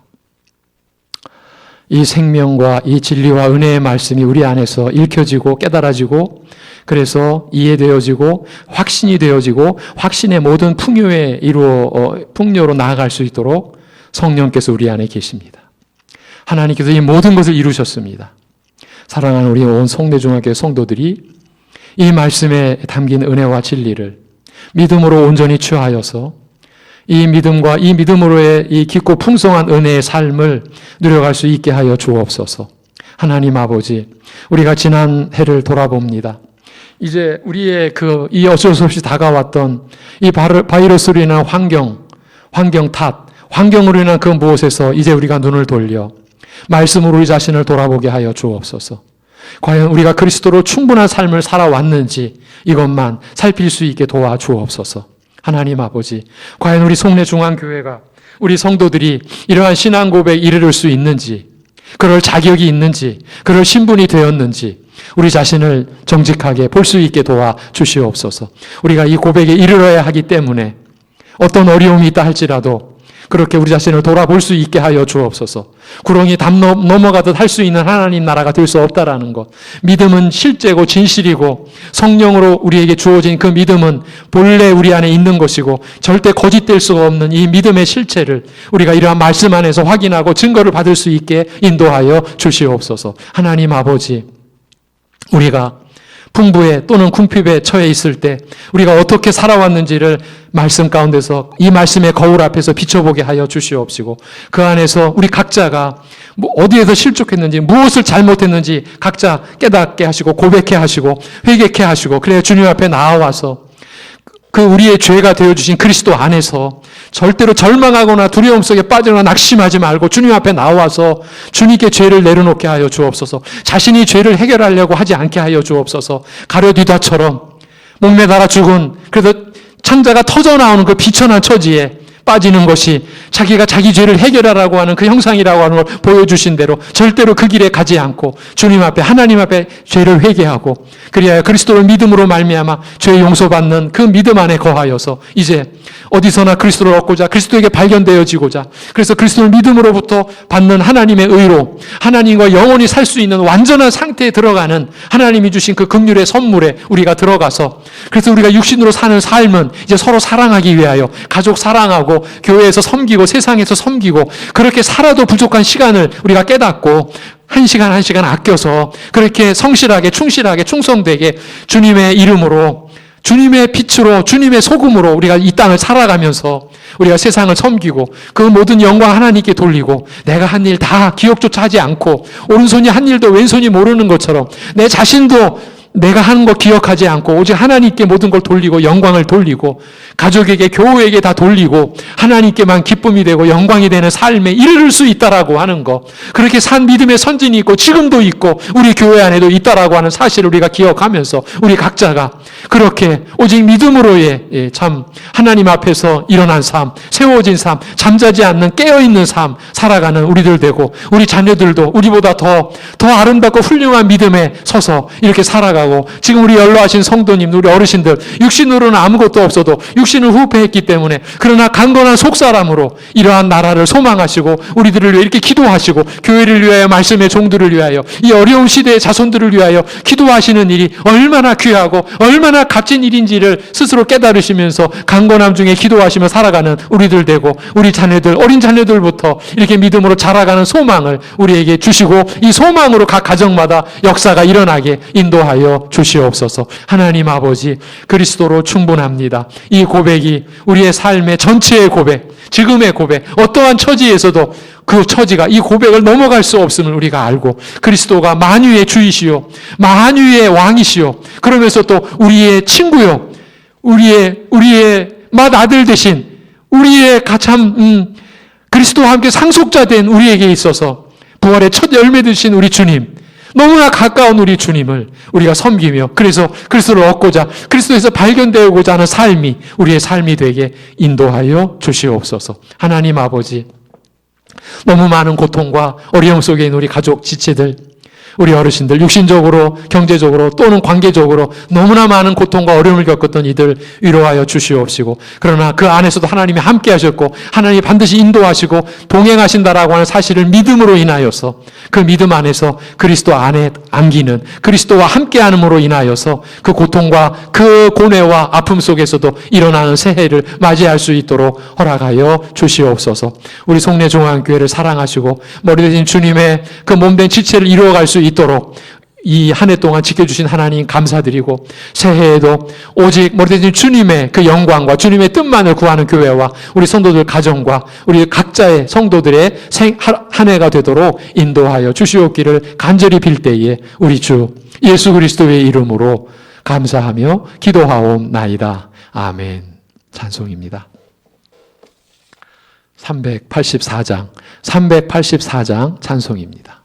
이 생명과 이 진리와 은혜의 말씀이 우리 안에서 읽혀지고 깨달아지고, 그래서 이해되어지고 확신이 되어지고 확신의 모든 풍요로 나아갈 수 있도록 성령께서 우리 안에 계십니다. 하나님께서 이 모든 것을 이루셨습니다. 사랑하는 우리 온 성내중학교 성도들이 이 말씀에 담긴 은혜와 진리를 믿음으로 온전히 취하여서 이 믿음과 이 믿음으로의 이 깊고 풍성한 은혜의 삶을 누려갈 수 있게 하여 주옵소서. 하나님 아버지, 우리가 지난 해를 돌아봅니다. 이제 우리의 이 어쩔 수 없이 다가왔던 이 바이러스로 인한 환경 탓, 환경으로 인한 그 무엇에서 이제 우리가 눈을 돌려 말씀으로 우리 자신을 돌아보게 하여 주옵소서. 과연 우리가 그리스도로 충분한 삶을 살아왔는지 이것만 살필 수 있게 도와주옵소서. 하나님 아버지, 과연 우리 송내중앙교회가, 우리 성도들이 이러한 신앙 고백에 이르를 수 있는지, 그럴 자격이 있는지, 그럴 신분이 되었는지 우리 자신을 정직하게 볼 수 있게 도와주시옵소서. 우리가 이 고백에 이르러야 하기 때문에 어떤 어려움이 있다 할지라도 그렇게 우리 자신을 돌아볼 수 있게 하여 주옵소서. 구렁이 담 넘어가듯 할 수 있는 하나님 나라가 될 수 없다라는 것. 믿음은 실제고 진실이고 성령으로 우리에게 주어진 그 믿음은 본래 우리 안에 있는 것이고 절대 거짓될 수가 없는 이 믿음의 실체를 우리가 이러한 말씀 안에서 확인하고 증거를 받을 수 있게 인도하여 주시옵소서. 하나님 아버지, 우리가 풍부에 또는 궁핍에 처해 있을 때 우리가 어떻게 살아왔는지를 말씀 가운데서 이 말씀의 거울 앞에서 비춰보게 하여 주시옵시고, 그 안에서 우리 각자가 어디에서 실족했는지 무엇을 잘못했는지 각자 깨닫게 하시고 고백해 하시고 회개케 하시고, 그래야 주님 앞에 나와서 그 우리의 죄가 되어주신 그리스도 안에서 절대로 절망하거나 두려움 속에 빠지거나 낙심하지 말고 주님 앞에 나와서 주님께 죄를 내려놓게 하여 주옵소서. 자신이 죄를 해결하려고 하지 않게 하여 주옵소서. 가룟유다처럼 목매달아 죽은, 그래도 창자가 터져나오는 그 비천한 처지에 빠지는 것이 자기가 자기 죄를 해결하라고 하는 그 형상이라고 하는 걸 보여주신 대로 절대로 그 길에 가지 않고 주님 앞에 하나님 앞에 죄를 회개하고 그리하여 그리스도를 믿음으로 말미암아 죄 용서받는 그 믿음 안에 거하여서 이제 어디서나 그리스도를 얻고자 그리스도에게 발견되어지고자 그래서 그리스도를 믿음으로부터 받는 하나님의 의로 하나님과 영원히 살 수 있는 완전한 상태에 들어가는 하나님이 주신 그 긍휼의 선물에 우리가 들어가서 그래서 우리가 육신으로 사는 삶은 이제 서로 사랑하기 위하여 가족 사랑하고 교회에서 섬기고 세상에서 섬기고 그렇게 살아도 부족한 시간을 우리가 깨닫고 한 시간 한 시간 아껴서 그렇게 성실하게 충실하게 충성되게 주님의 이름으로 주님의 빛으로 주님의 소금으로 우리가 이 땅을 살아가면서 우리가 세상을 섬기고 그 모든 영광 하나님께 돌리고 내가 한 일 다 기억조차 하지 않고 오른손이 한 일도 왼손이 모르는 것처럼 내 자신도 내가 하는 거 기억하지 않고 오직 하나님께 모든 걸 돌리고 영광을 돌리고 가족에게 교회에게 다 돌리고 하나님께만 기쁨이 되고 영광이 되는 삶에 이르를 수 있다라고 하는 거 그렇게 산 믿음의 선진이 있고 지금도 있고 우리 교회 안에도 있다라고 하는 사실을 우리가 기억하면서 우리 각자가 그렇게 오직 믿음으로의 참 하나님 앞에서 일어난 삶 세워진 삶 잠자지 않는 깨어있는 삶 살아가는 우리들 되고 우리 자녀들도 우리보다 더 아름답고 훌륭한 믿음에 서서 이렇게 살아가고 지금 우리 연로하신 성도님, 우리 어르신들 육신으로는 아무것도 없어도 육신을 후패했기 때문에 그러나 강건한 속사람으로 이러한 나라를 소망하시고 우리들을 위해 이렇게 기도하시고 교회를 위하여 말씀의 종들을 위하여 이 어려운 시대의 자손들을 위하여 기도하시는 일이 얼마나 귀하고 얼마나 값진 일인지를 스스로 깨달으시면서 강건함 중에 기도하시며 살아가는 우리들 되고 우리 자녀들, 어린 자녀들부터 이렇게 믿음으로 자라가는 소망을 우리에게 주시고 이 소망으로 각 가정마다 역사가 일어나게 인도하여 주시옵소서. 하나님 아버지 그리스도로 충분합니다. 이 고백이 우리의 삶의 전체의 고백, 지금의 고백, 어떠한 처지에서도 그 처지가 이 고백을 넘어갈 수 없음을 우리가 알고 그리스도가 만유의 주이시요 만유의 왕이시요 그러면서 또 우리의 친구요 우리의 맏아들 대신 우리의 가참 그리스도와 함께 상속자 된 우리에게 있어서 부활의 첫 열매 되신 우리 주님 너무나 가까운 우리 주님을 우리가 섬기며 그래서 그리스도를 얻고자 그리스도에서 발견되고자 하는 삶이 우리의 삶이 되게 인도하여 주시옵소서. 하나님 아버지 너무 많은 고통과 어려움 속에 있는 우리 가족 지체들 우리 어르신들 육신적으로 경제적으로 또는 관계적으로 너무나 많은 고통과 어려움을 겪었던 이들 위로하여 주시옵시고 그러나 그 안에서도 하나님이 함께 하셨고 하나님이 반드시 인도하시고 동행하신다라고 하는 사실을 믿음으로 인하여서 그 믿음 안에서 그리스도 안에 안기는 그리스도와 함께함으로 인하여서 그 고통과 그 고뇌와 아픔 속에서도 일어나는 새해를 맞이할 수 있도록 허락하여 주시옵소서. 우리 송내중앙교회를 사랑하시고 머리 대신 주님의 그 몸된 지체를 이루어갈 수 있도록 이 한 해 동안 지켜주신 하나님 감사드리고 새해에도 오직 머리 대신 주님의 그 영광과 주님의 뜻만을 구하는 교회와 우리 성도들 가정과 우리 각자의 성도들의 한 해가 되도록 인도하여 주시옵기를 간절히 빌 때에 우리 주 예수 그리스도의 이름으로 감사하며 기도하옵나이다. 아멘. 찬송입니다. 384장 찬송입니다.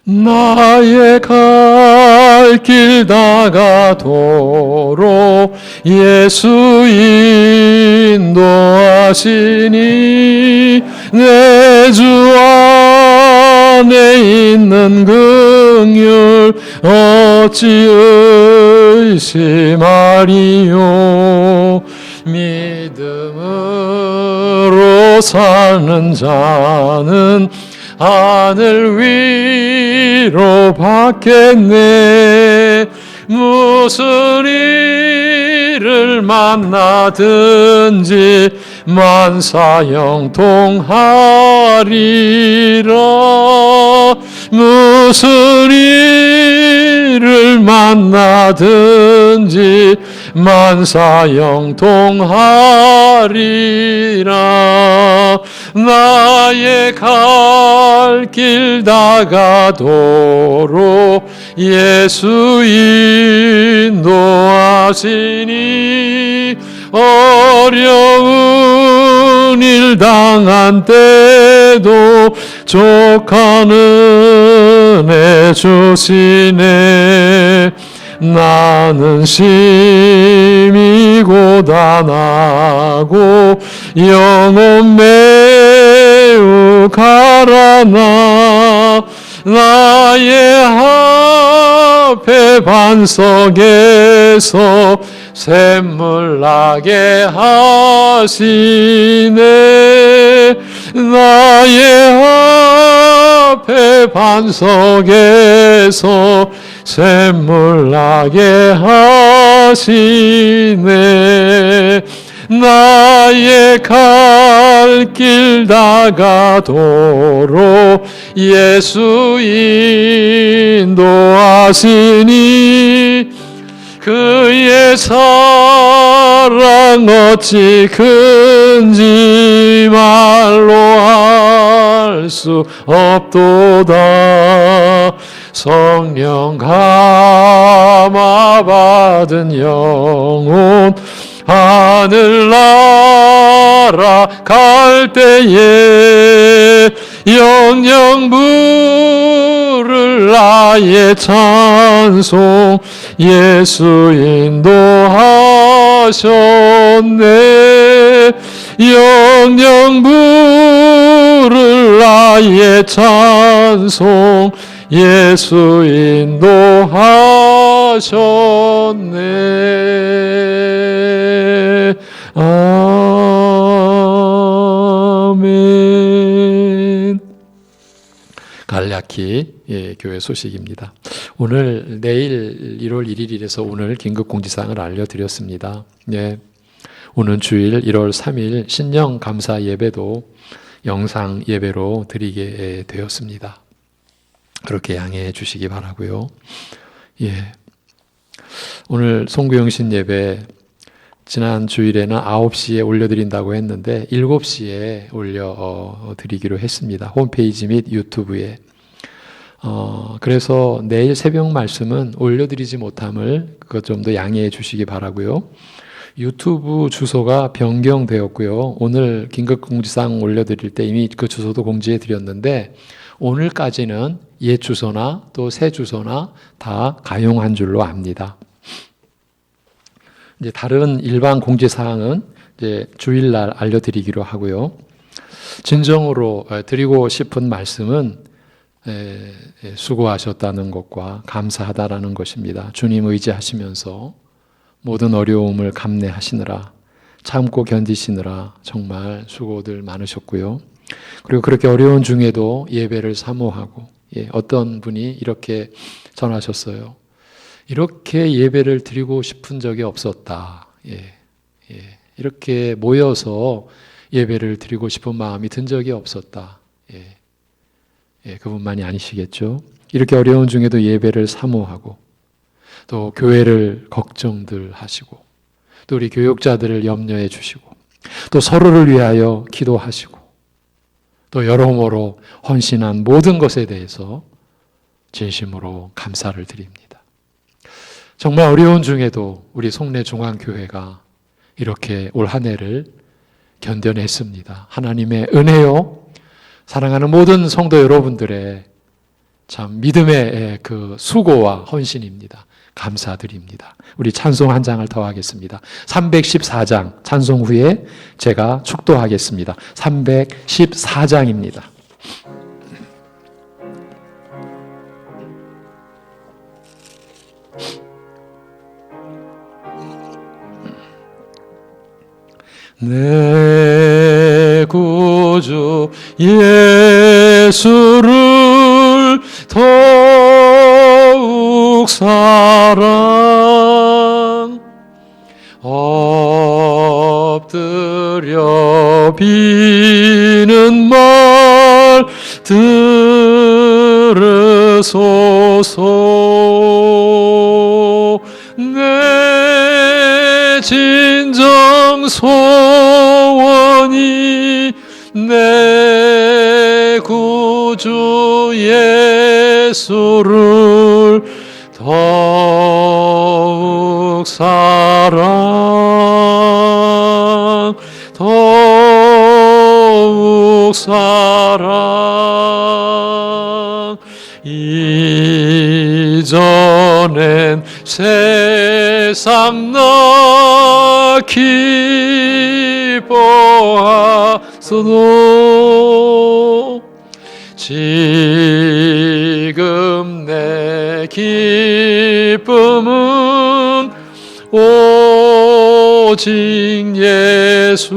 나의 갈 길 다가도록 예수 인도하시니 내 주 안에 있는 긍휼 어찌 의심하리요. 믿음으로 사는 자는 하늘 위로 받겠네. 무슨 일을 만나든지 만사형통하리라. 무슨 일을 만나든지 만사형통하리라. 나의 갈 길 다가도록 예수 인도하시니 어려운 일 당한 때도 족하는 주시네. 나는 심히 고단하고 영혼 매우 가라나 나의 앞에 반석에서 샘물 나게 하시네. 나의 앞에 반석에서 샘물 나게 하시네. 나의 갈 길 다가도록 예수 인도하시니 그의 사랑 어찌 큰지 말로 할 수 없도다. 성령 감화 받은 영혼 하늘나라 갈 때에 영영 부를 나의 찬송 예수 인도하셨네. 영영 부를 나의 찬송 예수 인도하셨네. 아멘. 갈라키 교회 소식입니다. 오늘 내일 1월 1일이라서 오늘 긴급 공지사항을 알려드렸습니다. 오늘 주일 1월 3일 신령 감사 예배도 영상 예배로 드리게 되었습니다. 그렇게 양해해 주시기 바라고요. 오늘 송구영신 예배 지난 주일에는 9시에 올려드린다고 했는데 7시에 올려드리기로 했습니다. 홈페이지 및 유튜브에. 그래서 내일 새벽 말씀은 올려드리지 못함을 그것 좀 더 양해해 주시기 바라고요. 유튜브 주소가 변경되었고요. 오늘 긴급공지사항 올려드릴 때 이미 그 주소도 공지해 드렸는데 오늘까지는 옛 주소나 또 새 주소나 다 가용한 줄로 압니다. 이제 다른 일반 공지사항은 이제 주일날 알려드리기로 하고요. 진정으로 드리고 싶은 말씀은 수고하셨다는 것과 감사하다라는 것입니다. 주님 의지하시면서 모든 어려움을 감내하시느라 참고 견디시느라 정말 수고들 많으셨고요. 그리고 그렇게 어려운 중에도 예배를 사모하고 어떤 분이 이렇게 전하셨어요. 이렇게 예배를 드리고 싶은 적이 없었다. 이렇게 모여서 예배를 드리고 싶은 마음이 든 적이 없었다. 그분만이 아니시겠죠. 이렇게 어려운 중에도 예배를 사모하고 또 교회를 걱정들 하시고 또 우리 교육자들을 염려해 주시고 또 서로를 위하여 기도하시고 또 여러모로 헌신한 모든 것에 대해서 진심으로 감사를 드립니다. 정말 어려운 중에도 우리 송내중앙교회가 이렇게 올 한 해를 견뎌냈습니다. 하나님의 은혜요, 사랑하는 모든 성도 여러분들의 참 믿음의 그 수고와 헌신입니다. 감사드립니다. 우리 찬송 한 장을 더 하겠습니다. 314장 찬송 후에 제가 축도하겠습니다. 314장입니다. 내 구주 예수를 더욱 사랑 엎드려 비는 말 들으소서. 내 진정 소원이 내 구주 예수를 더욱 사랑, 더욱 사랑. 이전엔 세상 나 기뻐하소도 지금 내 기쁨은 오직 예수.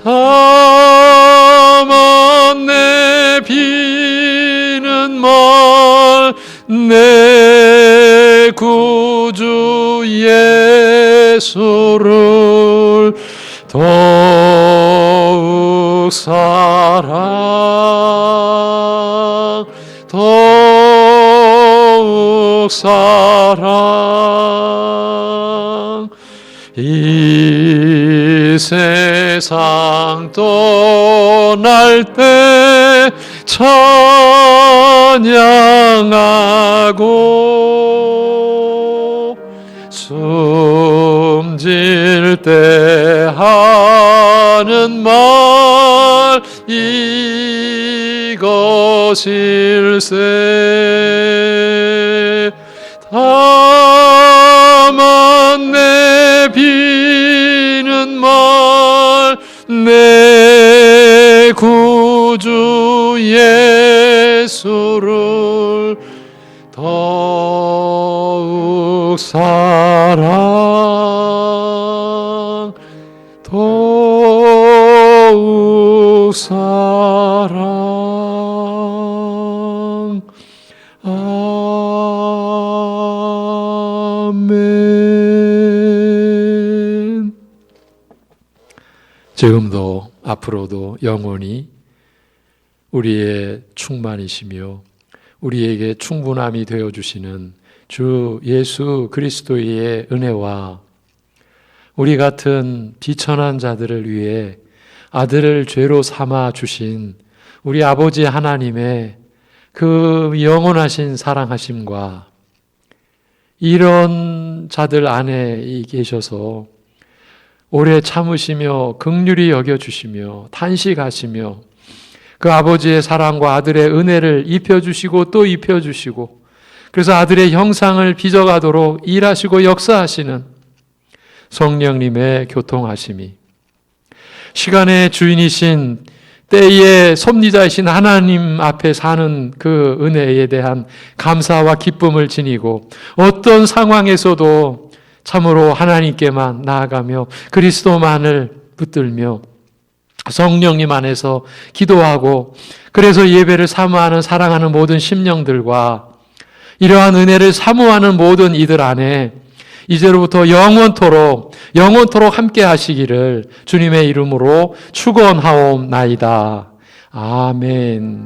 다만 내 비는 말 내 구주 예수를 더욱 사랑 이 세상 떠날 때 찬양하고 숨질 때 하는 말 이것일세. 다만 내 비는 말 내 구주 예수를 더욱 사랑 더욱 사랑. 아멘. 지금도 앞으로도 영원히 우리의 충만이시며 우리에게 충분함이 되어주시는 주 예수 그리스도의 은혜와 우리 같은 비천한 자들을 위해 아들을 죄로 삼아 주신 우리 아버지 하나님의 그 영원하신 사랑하심과 이런 자들 안에 계셔서 오래 참으시며 긍휼히 여겨주시며 탄식하시며 그 아버지의 사랑과 아들의 은혜를 입혀주시고 또 입혀주시고 그래서 아들의 형상을 빚어가도록 일하시고 역사하시는 성령님의 교통하심이 시간의 주인이신 때의 섭리자이신 하나님 앞에 사는 그 은혜에 대한 감사와 기쁨을 지니고 어떤 상황에서도 참으로 하나님께만 나아가며 그리스도만을 붙들며 성령님 안에서 기도하고 그래서 예배를 사모하는 사랑하는 모든 심령들과 이러한 은혜를 사모하는 모든 이들 안에 이제로부터 영원토록 함께 하시기를 주님의 이름으로 축원하옵나이다. 아멘.